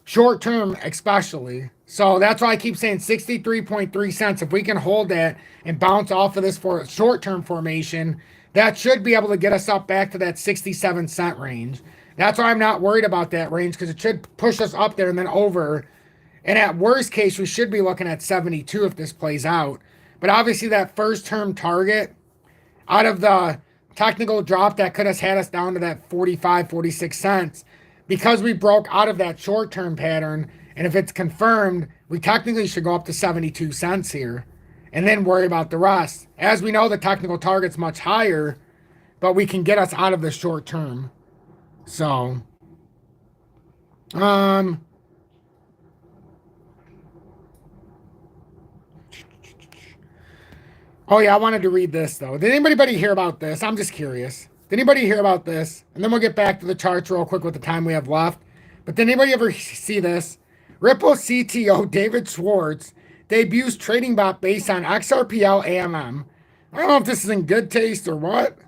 Short term, especially. So that's why I keep saying 63.3 cents. If we can hold that and bounce off of this for short term formation, that should be able to get us up back to that 67 cent range. That's why I'm not worried about that range because it should push us up there and then over. And at worst case, we should be looking at 72 if this plays out. But obviously that first term target out of the technical drop that could have had us down to that 45, 46 cents because we broke out of that short-term pattern. And if it's confirmed, we technically should go up to 72 cents here and then worry about the rest. As we know, the technical target's much higher, but we can get us out of the short term. So Um, oh yeah, I wanted to read this though. Did anybody hear about this? I'm just curious. Did anybody hear about this? And then we'll get back to the charts real quick with the time we have left. But did anybody ever see this? Ripple CTO David Schwartz debuts trading bot based on XRPL AMM. I don't know if this is in good taste or what.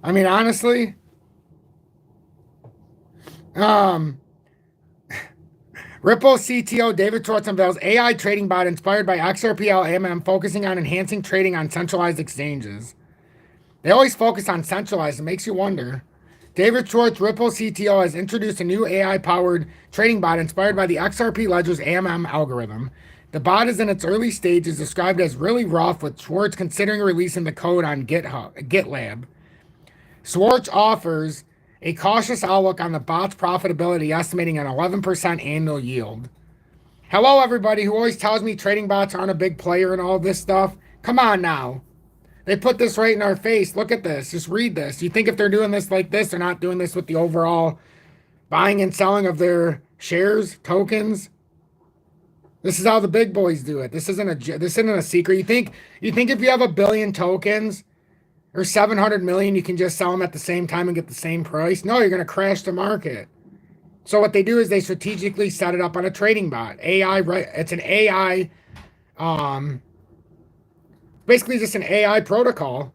I mean, honestly, um, Ripple CTO David Schwartz unveils AI trading bot inspired by XRPL AMM, focusing on enhancing trading on centralized exchanges. They always focus on centralized. It makes you wonder. David Schwartz, Ripple CTO, has introduced a new AI-powered trading bot inspired by the XRP Ledger's AMM algorithm. The bot is in its early stages, described as really rough, with Schwartz considering releasing the code on GitLab. Schwartz offers a cautious outlook on the bot's profitability, estimating an 11% annual yield. Hello, everybody who always tells me trading bots aren't a big player in all this stuff. Come on now. They put this right in our face. Look at this. Just read this. You think if they're doing this like this, they're not doing this with the overall buying and selling of their shares, tokens? This is how the big boys do it. This isn't a secret. You think if you have 1 billion tokens or 700 million, you can just sell them at the same time and get the same price? No, you're going to crash the market. So what they do is they strategically set it up on a trading bot. AI, right? It's an AI, basically just an AI protocol.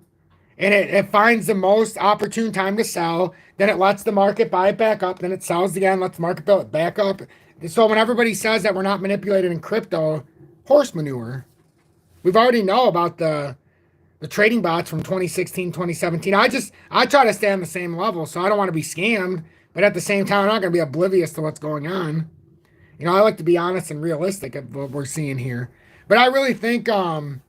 And it finds the most opportune time to sell. Then it lets the market buy it back up. Then it sells again, lets the market build it back up. So when everybody says that we're not manipulated in crypto, horse manure. We've already know about the trading bots from 2016, 2017. I try to stay on the same level, so I don't want to be scammed. But at the same time, I'm not going to be oblivious to what's going on. You know, I like to be honest and realistic of what we're seeing here. But I really think, I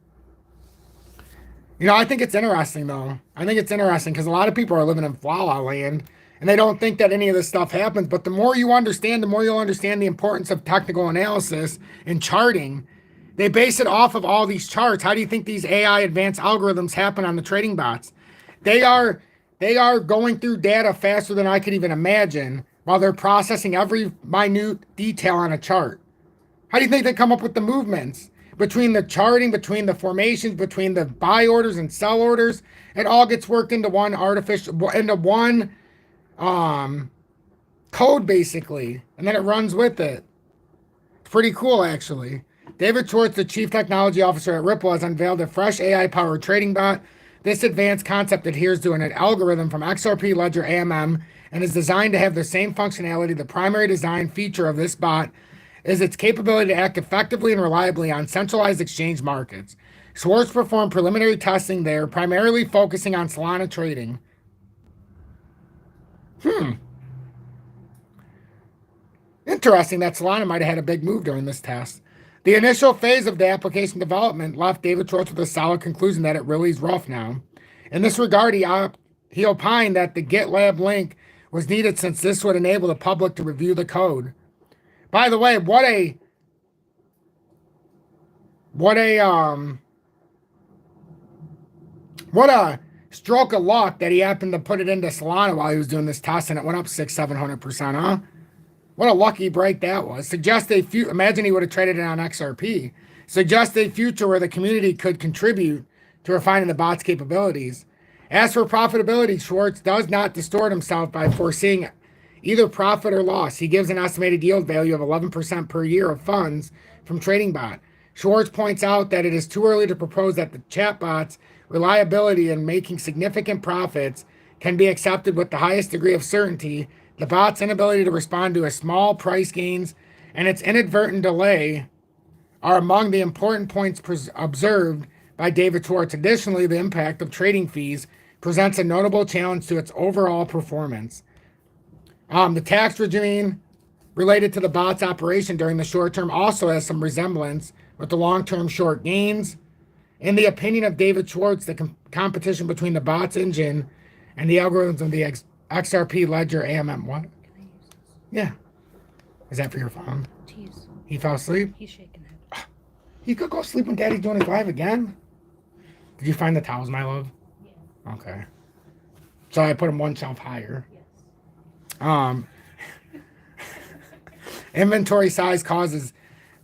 think it's interesting, though. I think it's interesting because a lot of people are living in Flala land, and they don't think that any of this stuff happens. But the more you understand, the more you'll understand the importance of technical analysis and charting. They base it off of all these charts. How do you think these AI advanced algorithms happen on the trading bots? They are going through data faster than I could even imagine while they're processing every minute detail on a chart. How do you think they come up with the movements? Between the charting, between the formations, between the buy orders and sell orders, it all gets worked into one code basically, and then it runs with it. It's pretty cool, actually. David Schwartz, the chief technology officer at Ripple, has unveiled a fresh AI-powered trading bot. This advanced concept adheres to an algorithm from XRP Ledger AMM and is designed to have the same functionality. The primary design feature of this bot is its capability to act effectively and reliably on centralized exchange markets. Schwartz performed preliminary testing there, primarily focusing on Solana trading. Interesting that Solana might have had a big move during this test. The initial phase of the application development left David Schwartz with a solid conclusion that it really is rough now. In this regard, he opined that the GitLab link was needed since this would enable the public to review the code. By the way, what a stroke of luck that he happened to put it into Solana while he was doing this test and it went up 600-700%, huh? What a lucky break that was. Imagine he would have traded it on XRP. Suggest a future where the community could contribute to refining the bot's capabilities. As for profitability, Schwartz does not distort himself by foreseeing either profit or loss. He gives an estimated yield value of 11% per year of funds from trading bot. Schwartz points out that it is too early to propose that the chatbot's reliability in making significant profits can be accepted with the highest degree of certainty. The bot's inability to respond to a small price gains and its inadvertent delay are among the important points observed by David Schwartz. Additionally, the impact of trading fees presents a notable challenge to its overall performance. The tax regime related to the bot's operation during the short term also has some resemblance with the long-term short gains. In the opinion of David Schwartz, the competition between the bot's engine and the algorithms of the XRP Ledger AMM. What? Can I use this? Yeah. Is that for your phone? To use. He fell asleep? He's shaking it. He could go sleep when Daddy's doing his live again. Did you find the towels, my love? Yeah. Okay. So I put them one shelf higher. Yes. Inventory size causes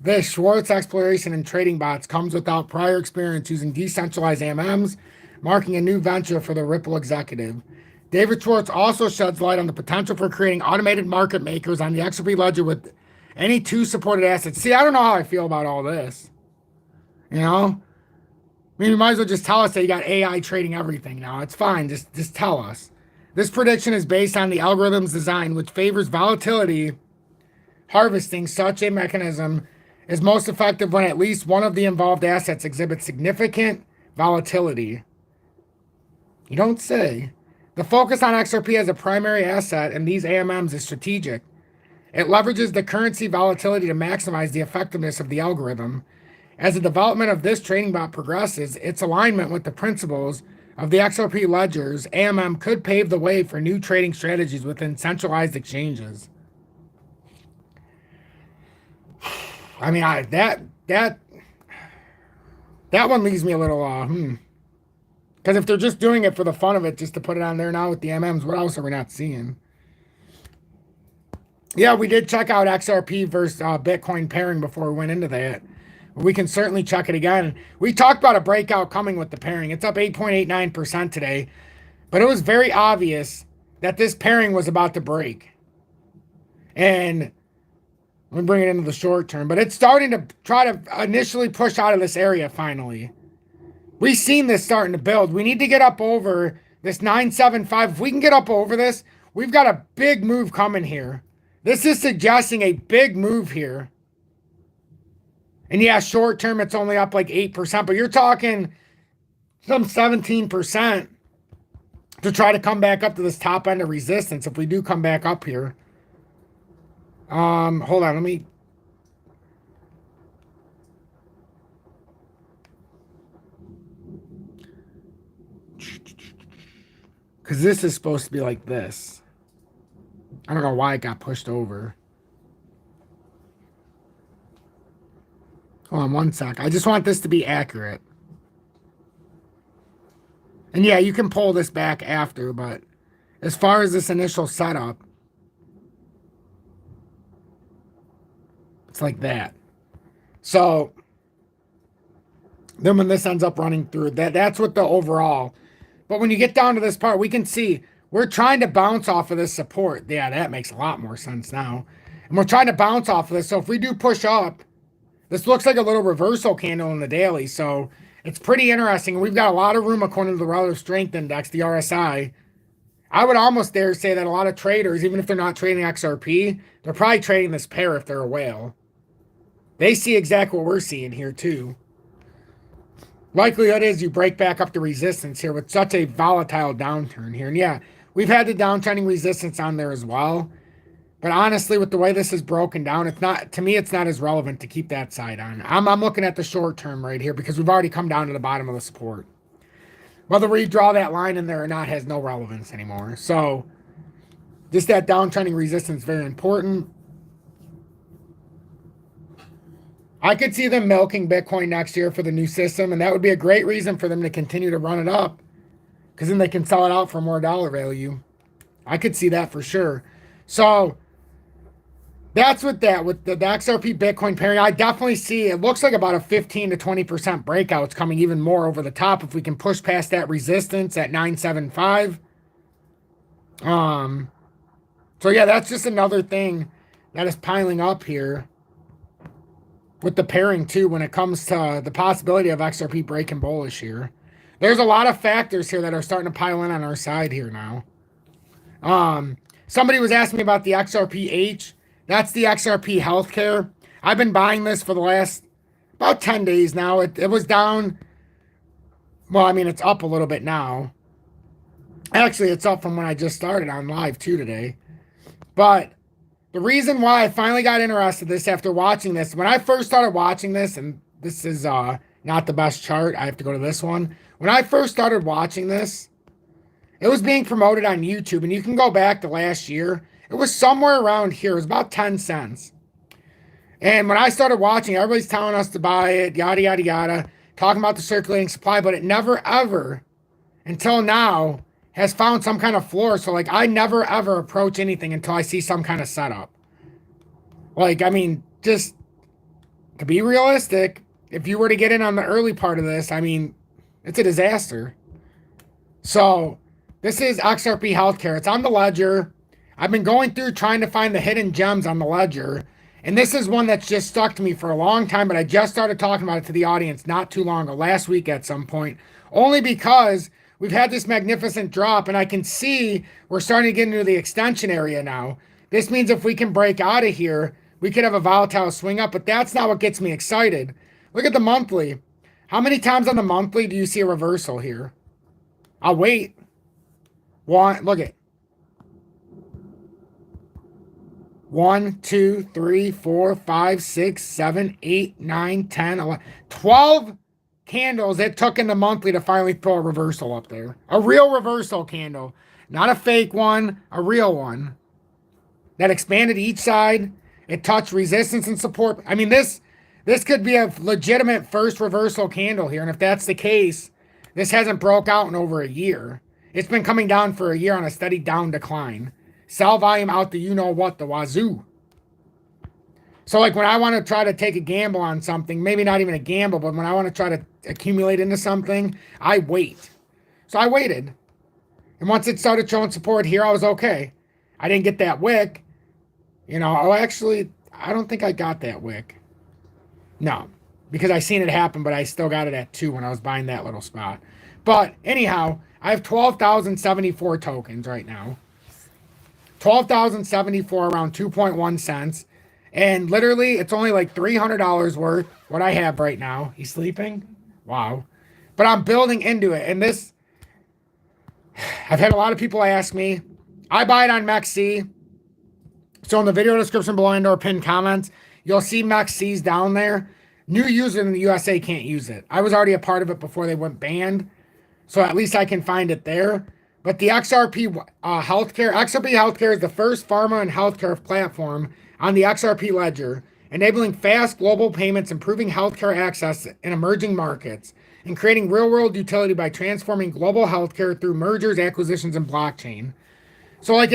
this. Schwartz exploration and trading bots comes without prior experience using decentralized AMMs, marking a new venture for the Ripple executive. David Schwartz also sheds light on the potential for creating automated market makers on the XRP ledger with any two supported assets. See, I don't know how I feel about all this. You know? I mean, you might as well just tell us that you got AI trading everything now. It's fine. Just tell us. This prediction is based on the algorithm's design, which favors volatility harvesting. Such a mechanism is most effective when at least one of the involved assets exhibits significant volatility. You don't say. The focus on XRP as a primary asset in these AMMs is strategic. It leverages the currency volatility to maximize the effectiveness of the algorithm. As the development of this trading bot progresses, its alignment with the principles of the XRP ledgers, AMM could pave the way for new trading strategies within centralized exchanges. I mean, that one leaves me a little, Because if they're just doing it for the fun of it, just to put it on there now with the MMs, what else are we not seeing? Yeah, we did check out XRP versus Bitcoin pairing before we went into that. We can certainly check it again. We talked about a breakout coming with the pairing. It's up 8.89% today. But it was very obvious that this pairing was about to break. And let me bring it into the short term. But it's starting to try to initially push out of this area finally. We've seen this starting to build. We need to get up over this 975. If we can get up over this, we've got a big move coming here. This is suggesting a big move here. And yeah, short term, it's only up like 8%, but you're talking some 17% to try to come back up to this top end of resistance if we do come back up here. Hold on, let me... Because this is supposed to be like this. I don't know why it got pushed over. Hold on one sec. I just want this to be accurate. And yeah, you can pull this back after, but as far as this initial setup, it's like that. So then when this ends up running through, that's what the overall. But when you get down to this part, we can see we're trying to bounce off of this support. Yeah, that makes a lot more sense now. And we're trying to bounce off of this. So if we do push up, this looks like a little reversal candle in the daily. So it's pretty interesting. We've got a lot of room according to the Relative Strength Index, the RSI. I would almost dare say that a lot of traders, even if they're not trading XRP, they're probably trading this pair if they're a whale. They see exactly what we're seeing here too. Likelihood is you break back up to resistance here with such a volatile downturn here. And yeah, we've had the downtrending resistance on there as well. But honestly, with the way this is broken down, it's not, to me, it's not as relevant to keep that side on. I'm looking at the short term right here because we've already come down to the bottom of the support. Whether we draw that line in there or not has no relevance anymore. So just that downtrending resistance is very important. I could see them milking Bitcoin next year for the new system, and that would be a great reason for them to continue to run it up because then they can sell it out for more dollar value. I could see that for sure. So that's with that, with the XRP Bitcoin pairing. I definitely see it looks like about a 15 to 20% breakout. It's coming even more over the top if we can push past that resistance at 975. So yeah, that's just another thing that is piling up here with the pairing too when it comes to the possibility of XRP breaking bullish here. There's a lot of factors here that are starting to pile in on our side here now. Somebody was asking me about the XRP-H. That's the XRP Healthcare. I've been buying this for the last about 10 days now. It was down. Well, I mean, it's up a little bit now. Actually, it's up from when I just started on live too today. But the reason why I finally got interested in this after watching this, when I first started watching this, and this is not the best chart. I have to go to this one. When I first started watching this, it was being promoted on YouTube, and you can go back to last year. It was somewhere around here. It was about 10 cents. And when I started watching, everybody's telling us to buy it, yada, yada, yada, talking about the circulating supply, but it never, ever, until now, has found some kind of floor. So, like, I never, ever approach anything until I see some kind of setup. Like, I mean, just to be realistic, if you were to get in on the early part of this, I mean, it's a disaster. So this is XRP Healthcare. It's on the ledger. I've been going through trying to find the hidden gems on the ledger. And this is one that's just stuck to me for a long time, but I just started talking about it to the audience not too long ago, last week at some point, only because we've had this magnificent drop and I can see we're starting to get into the extension area now. This means if we can break out of here, we could have a volatile swing up, but that's not what gets me excited. Look at the monthly. How many times on the monthly do you see a reversal here? I'll wait. One, look at 1, 2, 3, 4, 5, 6, 7, 8, 9, 10, 11, 12 candles it took in the monthly to finally throw a reversal up there. A real reversal candle. Not a fake one, a real one. That expanded each side. It touched resistance and support. I mean, this could be a legitimate first reversal candle here. And if that's the case, this hasn't broke out in over a year. It's been coming down for a year on a steady down decline. Sell volume out the you-know-what, the wazoo. So like when I want to try to take a gamble on something, maybe not even a gamble, but when I want to try to accumulate into something, I wait. So I waited. And once it started showing support here, I was okay. I didn't get that wick. You know, oh, actually, I don't think I got that wick. No, because I seen it happen, but I still got it at 2 when I was buying that little spot. But anyhow, I have 12,074 tokens right now. 12,074 around 2.1 cents. And literally, it's only like $300 worth what I have right now. He's sleeping? Wow. But I'm building into it. And this, I've had a lot of people ask me. I buy it on MEXC. So in the video description below and or pinned comments, you'll see MEXC's down there. New users in the USA can't use it. I was already a part of it before they went banned. So at least I can find it there. But the XRP Healthcare is the first pharma and healthcare platform on the XRP ledger, enabling fast global payments, improving healthcare access in emerging markets, and creating real-world utility by transforming global healthcare through mergers, acquisitions, and blockchain. So like,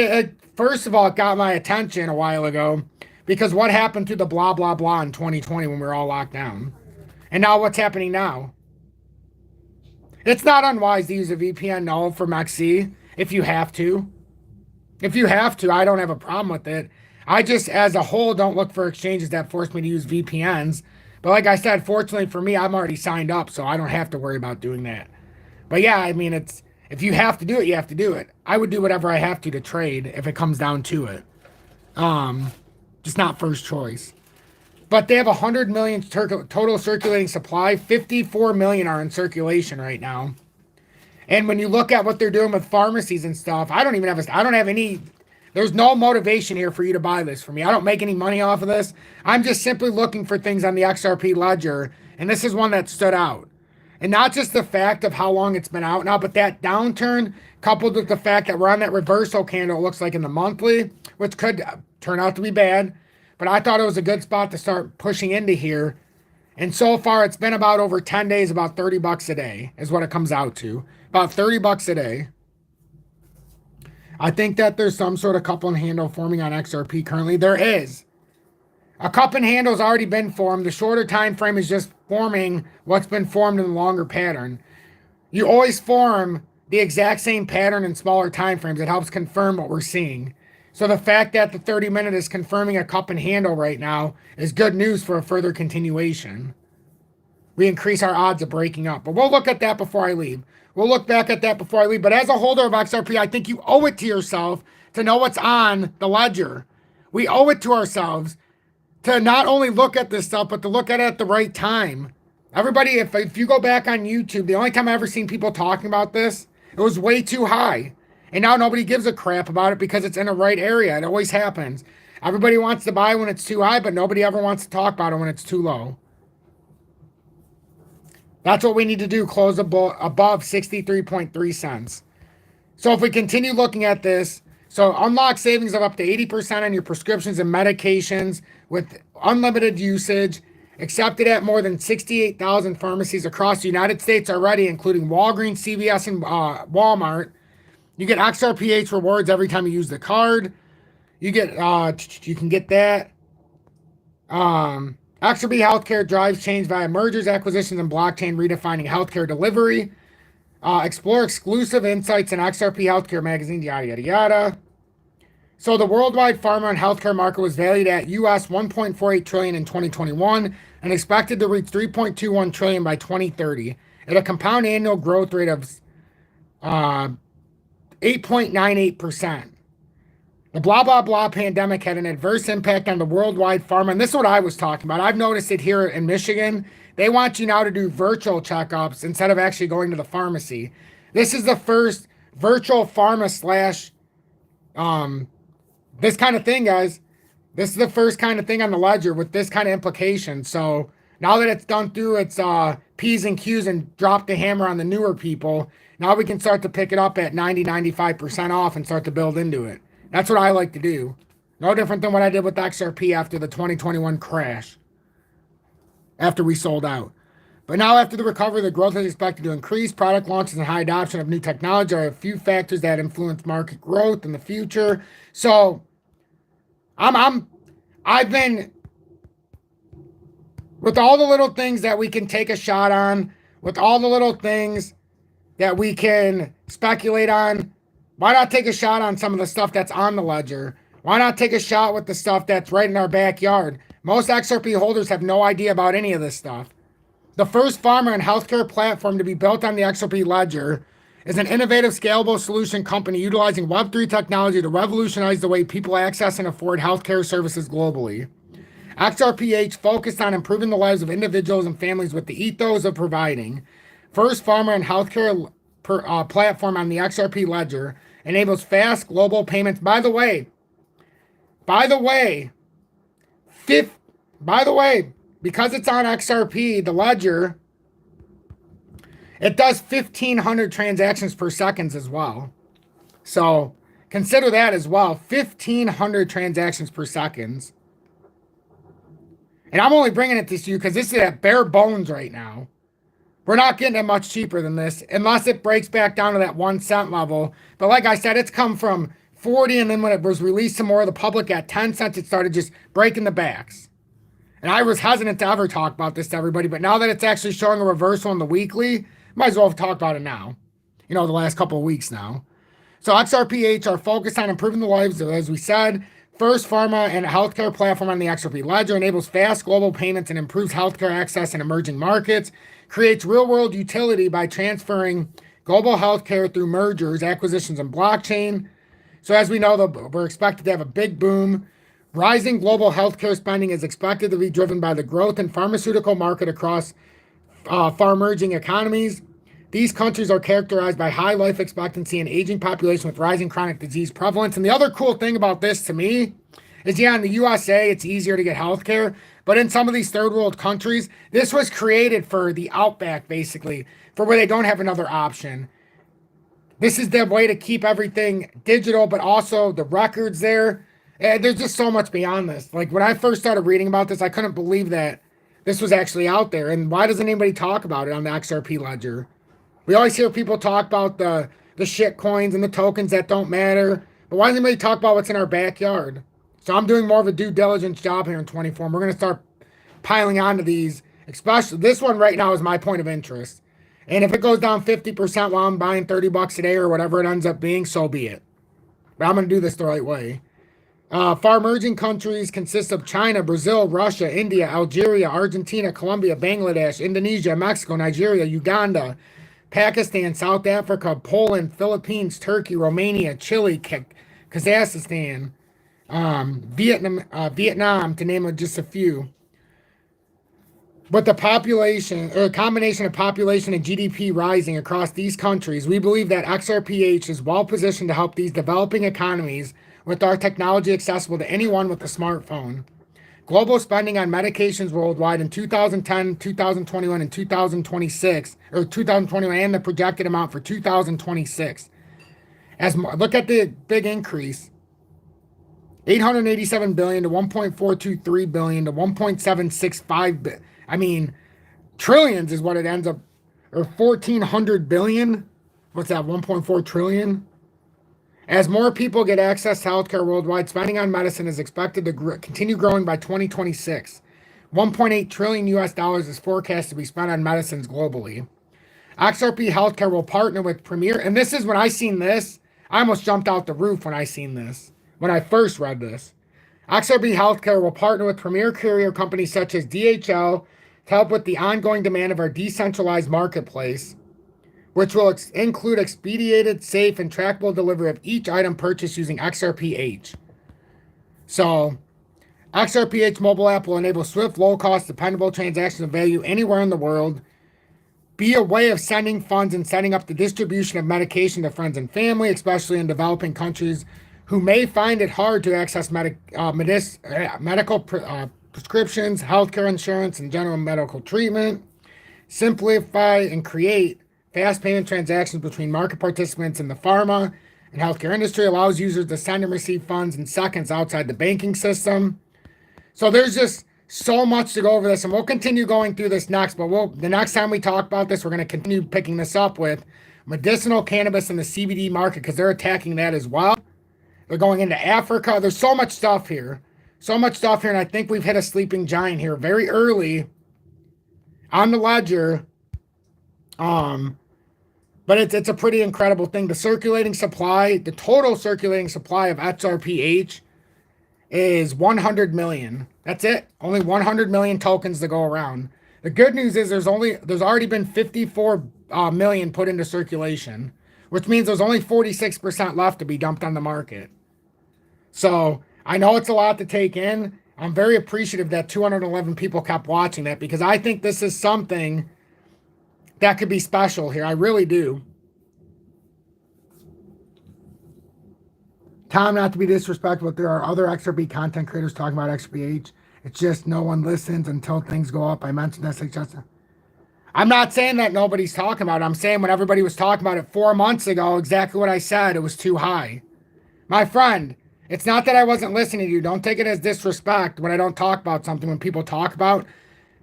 first of all, it got my attention a while ago because what happened to the blah, blah, blah in 2020 when we were all locked down? And now what's happening now? It's not unwise to use a VPN, no, for MEXC if you have to. If you have to, I don't have a problem with it. I just, as a whole, don't look for exchanges that force me to use VPNs. But like I said, fortunately for me, I'm already signed up, so I don't have to worry about doing that. But yeah, I mean, it's if you have to do it, you have to do it. I would do whatever I have to trade if it comes down to it. Just not first choice. But they have 100 million total circulating supply. 54 million are in circulation right now. And when you look at what they're doing with pharmacies and stuff, I don't have any, there's no motivation here for you to buy this for me. I don't make any money off of this. I'm just simply looking for things on the XRP ledger. And this is one that stood out. And not just the fact of how long it's been out now, but that downturn coupled with the fact that we're on that reversal candle, it looks like in the monthly, which could turn out to be bad. But I thought it was a good spot to start pushing into here. And so far, it's been about over 10 days, about 30 bucks a day is what it comes out to. About 30 bucks a day. I think that there's some sort of cup and handle forming on XRP currently. There is. A cup and handle's already been formed. The shorter time frame is just forming what's been formed in the longer pattern. You always form the exact same pattern in smaller time frames. It helps confirm what we're seeing. So the fact that the 30-minute is confirming a cup and handle right now is good news for a further continuation. We increase our odds of breaking up. But we'll look at that before I leave. We'll look back at that before I leave. But as a holder of XRP, I think you owe it to yourself to know what's on the ledger. We owe it to ourselves to not only look at this stuff, but to look at it at the right time. Everybody, if you go back on YouTube, the only time I've ever seen people talking about this, it was way too high. And now nobody gives a crap about it because it's in the right area. It always happens. Everybody wants to buy when it's too high, but nobody ever wants to talk about it when it's too low. That's what we need to do, close above 63.3 cents. So if we continue looking at this, so unlock savings of up to 80% on your prescriptions and medications with unlimited usage, accepted at more than 68,000 pharmacies across the United States already, including Walgreens, CVS, and Walmart. You get XRPH rewards every time you use the card. You get, you can get that. XRP Healthcare drives change via mergers, acquisitions, and blockchain, redefining healthcare delivery. Explore exclusive insights in XRP Healthcare magazine, yada, yada, yada. So the worldwide pharma and healthcare market was valued at US 1.48 trillion in 2021 and expected to reach 3.21 trillion by 2030 at a compound annual growth rate of 8.98%. The blah, blah, blah pandemic had an adverse impact on the worldwide pharma. And this is what I was talking about. I've noticed it here in Michigan. They want you now to do virtual checkups instead of actually going to the pharmacy. This is the first virtual pharma slash this kind of thing, guys. This is the first kind of thing on the ledger with this kind of implication. So now that it's done through its P's and Q's and dropped the hammer on the newer people, now we can start to pick it up at 95% off and start to build into it. That's what I like to do. No different than what I did with XRP after the 2021 crash, after we sold out. But now after the recovery, the growth is expected to increase. Product launches and high adoption of new technology are a few factors that influence market growth in the future. So I've been, with all the little things that we can take a shot on, with all the little things that we can speculate on, why not take a shot on some of the stuff that's on the ledger? Why not take a shot with the stuff that's right in our backyard? Most XRP holders have no idea about any of this stuff. The first pharma and healthcare platform to be built on the XRP ledger is an innovative, scalable solution company utilizing Web3 technology to revolutionize the way people access and afford healthcare services globally. XRPH focused on improving the lives of individuals and families with the ethos of providing. First pharma and healthcare platform on the XRP ledger enables fast global payments. By the way, because it's on XRP, the ledger, it does 1,500 transactions per second as well. So consider that as well, 1,500 transactions per second. And I'm only bringing it to you because this is at bare bones right now. We're not getting it much cheaper than this unless it breaks back down to that 1 cent level. But like I said, it's come from 40, and then when it was released to more of the public at 10 cents, it started just breaking the backs. And I was hesitant to ever talk about this to everybody, but now that it's actually showing a reversal in the weekly, might as well talk about it now. The last couple of weeks now. So XRPH are focused on improving the lives of, as we said, first pharma and healthcare platform on the XRP ledger, enables fast global payments and improves healthcare access in emerging markets, creates real-world utility by transferring global healthcare through mergers, acquisitions, and blockchain. So as we know, we're expected to have a big boom. Rising global healthcare spending is expected to be driven by the growth in pharmaceutical market across far emerging economies. These countries are characterized by high life expectancy and aging population with rising chronic disease prevalence. And the other cool thing about this to me is, in the USA, it's easier to get healthcare. But in some of these third world countries, this was created for the outback, basically, for where they don't have another option. This is the way to keep everything digital, but also the records there. And there's just so much beyond this. Like when I first started reading about this, I couldn't believe that this was actually out there. And why doesn't anybody talk about it on the XRP ledger? We always hear people talk about the shit coins and the tokens that don't matter. But why doesn't anybody talk about what's in our backyard? So I'm doing more of a due diligence job here in 24. We're going to start piling onto these. Especially this one right now is my point of interest. And if it goes down 50% while I'm buying $30 a day or whatever it ends up being, so be it. But I'm going to do this the right way. Far emerging countries consist of China, Brazil, Russia, India, Algeria, Argentina, Colombia, Bangladesh, Indonesia, Mexico, Nigeria, Uganda, Pakistan, South Africa, Poland, Philippines, Turkey, Romania, Chile, Kazakhstan, Vietnam, to name just a few. But the population, or a combination of population and GDP rising across these countries, we believe that XRPH is well positioned to help these developing economies with our technology accessible to anyone with a smartphone. Global spending on medications worldwide in 2010, 2021, and 2026, or 2021, and the projected amount for 2026. Look at the big increase. 887 billion to 1.423 billion to 1.765 billion. I mean, trillions is what it ends up, or 1,400 billion. What's that, 1.4 trillion? As more people get access to healthcare worldwide, spending on medicine is expected to continue growing by 2026. 1.8 trillion US dollars is forecast to be spent on medicines globally. XRP Healthcare will partner with Premier, and this is when I seen this, I almost jumped out the roof when I seen this, when I first read this. XRP Healthcare will partner with premier courier companies such as DHL to help with the ongoing demand of our decentralized marketplace, which will include expedited, safe, and trackable delivery of each item purchased using XRPH. So, XRPH mobile app will enable swift, low-cost, dependable transactions of value anywhere in the world, be a way of sending funds and setting up the distribution of medication to friends and family, especially in developing countries who may find it hard to access medical prescriptions, healthcare insurance, and general medical treatment. Simplify and create fast payment transactions between market participants in the pharma and healthcare industry, allows users to send and receive funds in seconds outside the banking system. So there's just so much to go over this, and we'll continue going through this next, but the next time we talk about this, we're going to continue picking this up with medicinal cannabis in the CBD market, because they're attacking that as well. They're going into Africa. There's so much stuff here. And I think we've hit a sleeping giant here very early on the ledger. But it's a pretty incredible thing. The circulating supply, the total circulating supply of XRPH is 100 million. That's it. Only 100 million tokens to go around. The good news is there's already been 54 million put into circulation, which means there's only 46% left to be dumped on the market. So I know it's a lot to take in. I'm very appreciative that 211 people kept watching that, because I think this is something that could be special here. I really do. Tom, not to be disrespectful, but there are other XRP content creators talking about XRPH. It's just no one listens until things go up. I mentioned that. I'm not saying that nobody's talking about it. I'm saying when everybody was talking about it 4 months ago, exactly what I said, it was too high. My friend, it's not that I wasn't listening to you. Don't take it as disrespect when I don't talk about something, when people talk about.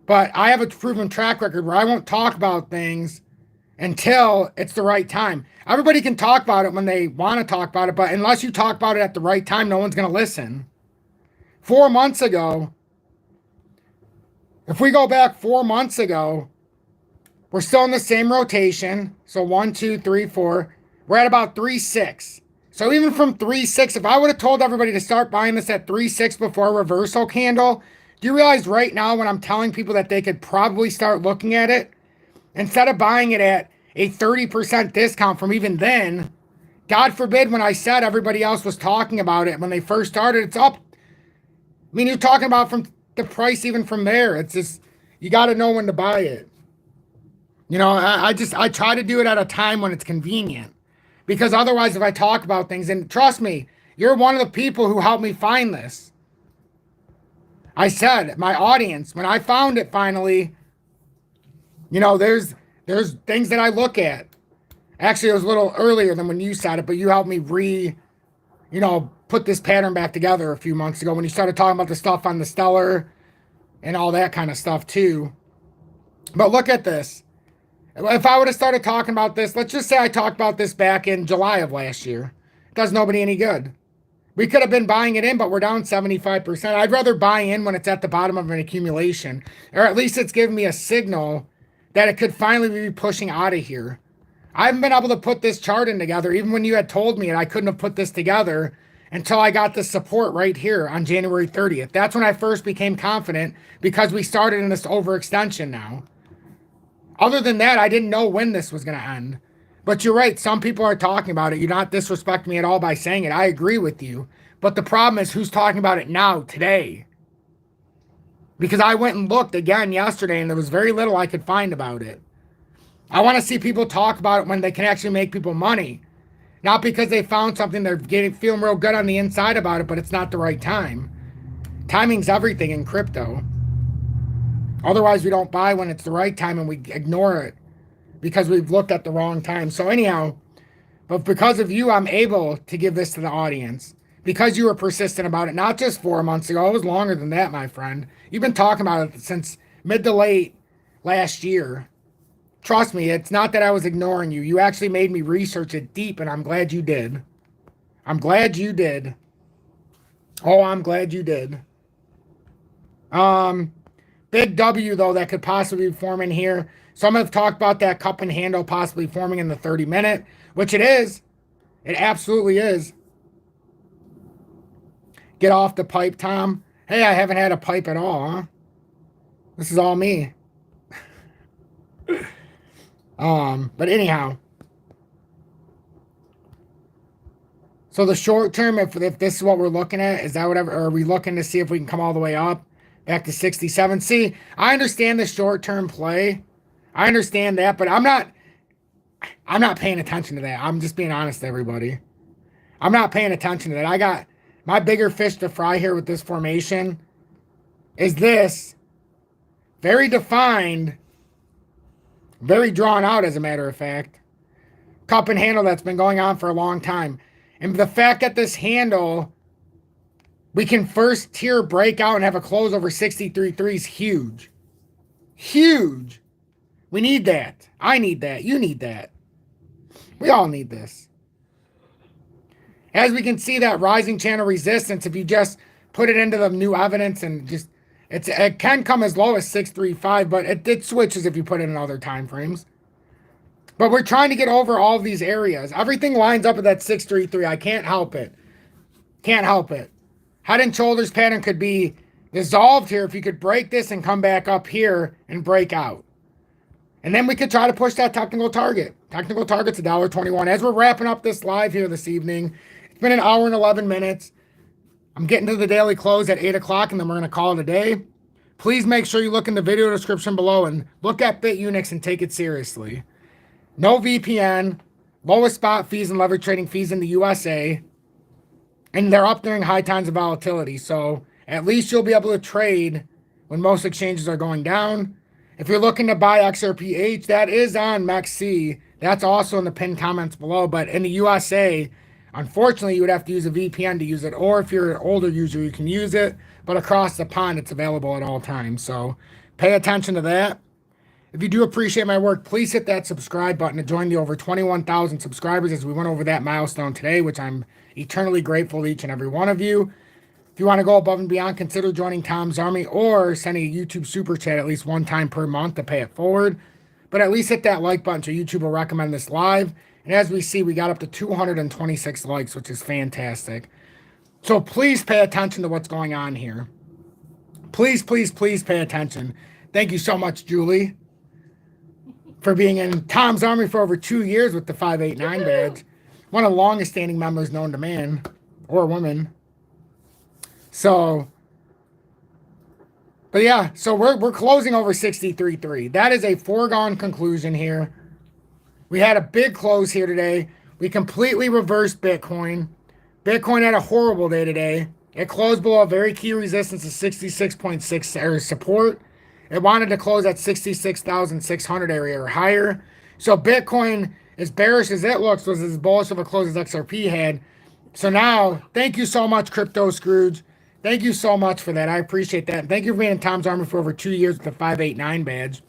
But I have a proven track record where I won't talk about things until it's the right time. Everybody can talk about it when they want to talk about it, but unless you talk about it at the right time, no one's going to listen. 4 months ago, if we go back 4 months ago, we're still in the same rotation. So 1, 2, 3, 4. We're at about 3.6. So even from 3.6, if I would have told everybody to start buying this at 3.6 before a reversal candle, do you realize right now when I'm telling people that they could probably start looking at it, instead of buying it at a 30% discount from even then, God forbid when I said everybody else was talking about it when they first started, it's up. I mean, you're talking about from the price even from there. It's just, you got to know when to buy it. You know, I try to do it at a time when it's convenient. Because otherwise, if I talk about things, and trust me, you're one of the people who helped me find this. I said, my audience, when I found it finally, you know, there's things that I look at. Actually, it was a little earlier than when you said it, but you helped me put this pattern back together a few months ago when you started talking about the stuff on the Stellar and all that kind of stuff too. But look at this. If I would have started talking about this, let's just say I talked about this back in July of last year. It does nobody any good. We could have been buying it in, but we're down 75%. I'd rather buy in when it's at the bottom of an accumulation, or at least it's giving me a signal that it could finally be pushing out of here. I haven't been able to put this chart in together. Even when you had told me it, I couldn't have put this together until I got the support right here on January 30th. That's when I first became confident, because we started in this overextension now. Other than that, I didn't know when this was going to end. But you're right. Some people are talking about it. You're not disrespecting me at all by saying it. I agree with you. But the problem is who's talking about it now, today. Because I went and looked again yesterday, and there was very little I could find about it. I want to see people talk about it when they can actually make people money. Not because they found something they're feeling real good on the inside about it, but it's not the right time. Timing's everything in crypto. Otherwise, we don't buy when it's the right time and we ignore it because we've looked at the wrong time. So anyhow, but because of you, I'm able to give this to the audience. Because you were persistent about it, not just 4 months ago. It was longer than that, my friend. You've been talking about it since mid to late last year. Trust me, it's not that I was ignoring you. You actually made me research it deep, and I'm glad you did. I'm glad you did. Oh, I'm glad you did. Big W, though, that could possibly be forming here. Some have talked about that cup and handle possibly forming in the 30-minute, which it is. It absolutely is. Get off the pipe, Tom. Hey, I haven't had a pipe at all, huh? This is all me. But anyhow. So the short term, if this is what we're looking at, is that whatever? Or are we looking to see if we can come all the way up back to 67? See, I understand the short term play. I understand that, but I'm not paying attention to that. I'm just being honest to everybody. I'm not paying attention to that. I got my bigger fish to fry here with this formation is this very defined, very drawn out, as a matter of fact, cup and handle that's been going on for a long time. And the fact that this handle, we can first tier breakout and have a close over 63.3 is huge. Huge. We need that. I need that. You need that. We all need this. As we can see, that rising channel resistance, if you just put it into the new evidence and just, it can come as low as 635, but it switches if you put it in other time frames. But we're trying to get over all of these areas. Everything lines up at that 633. I can't help it. Can't help it. Head and shoulders pattern could be dissolved here if you could break this and come back up here and break out. And then we could try to push that technical target. Technical target's $1.21. As we're wrapping up this live here this evening, it's been an hour and 11 minutes. I'm getting to the daily close at 8 o'clock, and then we're going to call it a day. Please make sure you look in the video description below and look at BITUNIX and take it seriously. No VPN, lowest spot fees and leverage trading fees in the USA, and they're up during high times of volatility. So at least you'll be able to trade when most exchanges are going down. If you're looking to buy XRPH, that is on MEXC. That's also in the pinned comments below. But in the USA, unfortunately, you would have to use a VPN to use it. Or if you're an older user, you can use it. But across the pond, it's available at all times. So pay attention to that. If you do appreciate my work, please hit that subscribe button to join the over 21,000 subscribers as we went over that milestone today, which I'm eternally grateful to each and every one of you. If you want to go above and beyond, consider joining Tom's Army or sending a YouTube super chat at least one time per month to pay it forward. But at least hit that like button so YouTube will recommend this live. And as we see, we got up to 226 likes, which is fantastic. So please pay attention to what's going on here. Please, please, please pay attention. Thank you so much, Julie, for being in Tom's Army for over 2 years with the 589 badge. One of the longest standing members known to man or woman. So, but yeah, so we're closing over 63.3. That is a foregone conclusion here. We had a big close here today. We completely reversed Bitcoin. Bitcoin had a horrible day today. It closed below a very key resistance of 66.6 or support. It wanted to close at 66,600 area or higher. So Bitcoin, as bearish as it looks, was as bullish of a close as XRP had. So now, thank you so much, Crypto Scrooge. Thank you so much for that. I appreciate that. And thank you for being in Tom's Army for over 2 years with the 589 badge.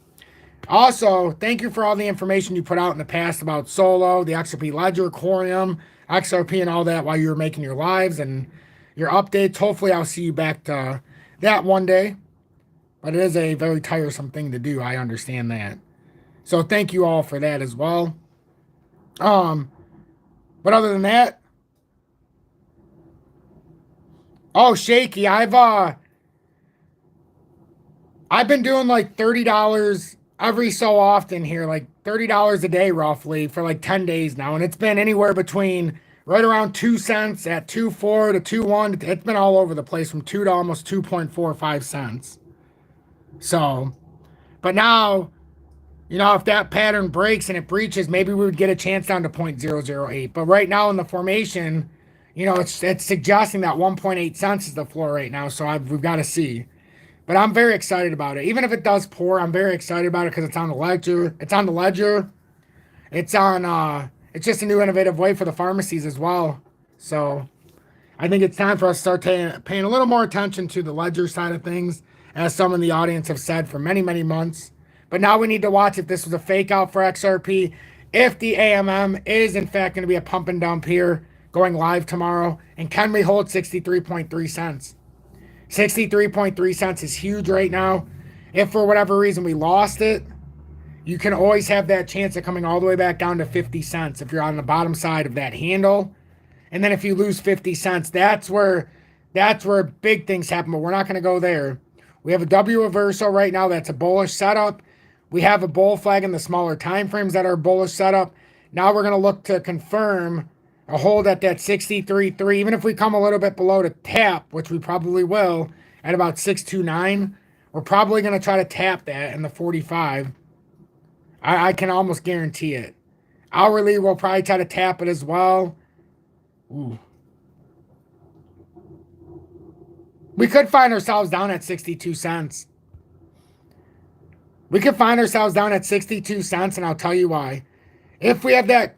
Also, thank you for all the information you put out in the past about Solo, the XRP Ledger, Corium, XRP, and all that while you were making your lives and your updates. Hopefully, I'll see you back to that one day. But it is a very tiresome thing to do. I understand that. So thank you all for that as well. But other than that, oh, Shaky, I've been doing like $30 every so often here, like $30 a day roughly for like 10 days now. And it's been anywhere between right around 2 cents at 2.4 to 2.1. It's been all over the place from 2 to almost 2.45 cents. So, but now, you know, if that pattern breaks and it breaches, maybe we would get a chance down to 0.008. But right now in the formation, you know, it's suggesting that 1.8 cents is the floor right now. So we've got to see. But I'm very excited about it. Even if it does pour, I'm very excited about it because it's on the ledger. It's on the ledger. It's on, it's just a new innovative way for the pharmacies as well. So I think it's time for us to start paying a little more attention to the ledger side of things, as some in the audience have said for many, many months. But now we need to watch if this was a fake out for XRP. If the AMM is in fact going to be a pump and dump here, going live tomorrow. And can we hold 63.3 cents? 63.3 cents is huge right now. If for whatever reason we lost it, you can always have that chance of coming all the way back down to 50 cents if you're on the bottom side of that handle. And then if you lose 50 cents, that's where big things happen, but we're not going to go there. We have a W reversal right now that's a bullish setup. We have a bull flag in the smaller time frames that are bullish setup. Now we're going to look to confirm a hold at that 63.3. Even if we come a little bit below to tap, which we probably will, at about 629, we're probably going to try to tap that in the 45. I can almost guarantee it. Hourly, we'll probably try to tap it as well. Ooh. We could find ourselves down at 62 cents. We could find ourselves down at 62 cents, and I'll tell you why. If we have that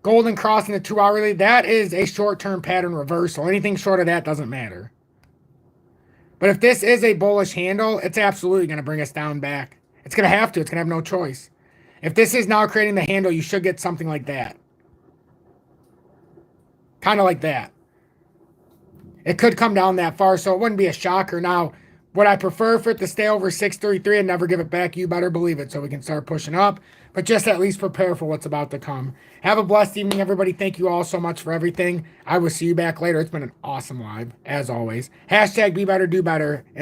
golden cross in the 2 hourly, that is a short-term pattern reversal. Anything short of that doesn't matter. But if this is a bullish handle, it's absolutely going to bring us down back. It's going to have to. It's going to have no choice. If this is now creating the handle, you should get something like that. Kind of like that. It could come down that far, so it wouldn't be a shocker. Now, would I prefer for it to stay over 633 and never give it back? You better believe it, so we can start pushing up. But just at least prepare for what's about to come. Have a blessed evening, everybody. Thank you all so much for everything. I will see you back later. It's been an awesome live, as always. Hashtag be better, do better.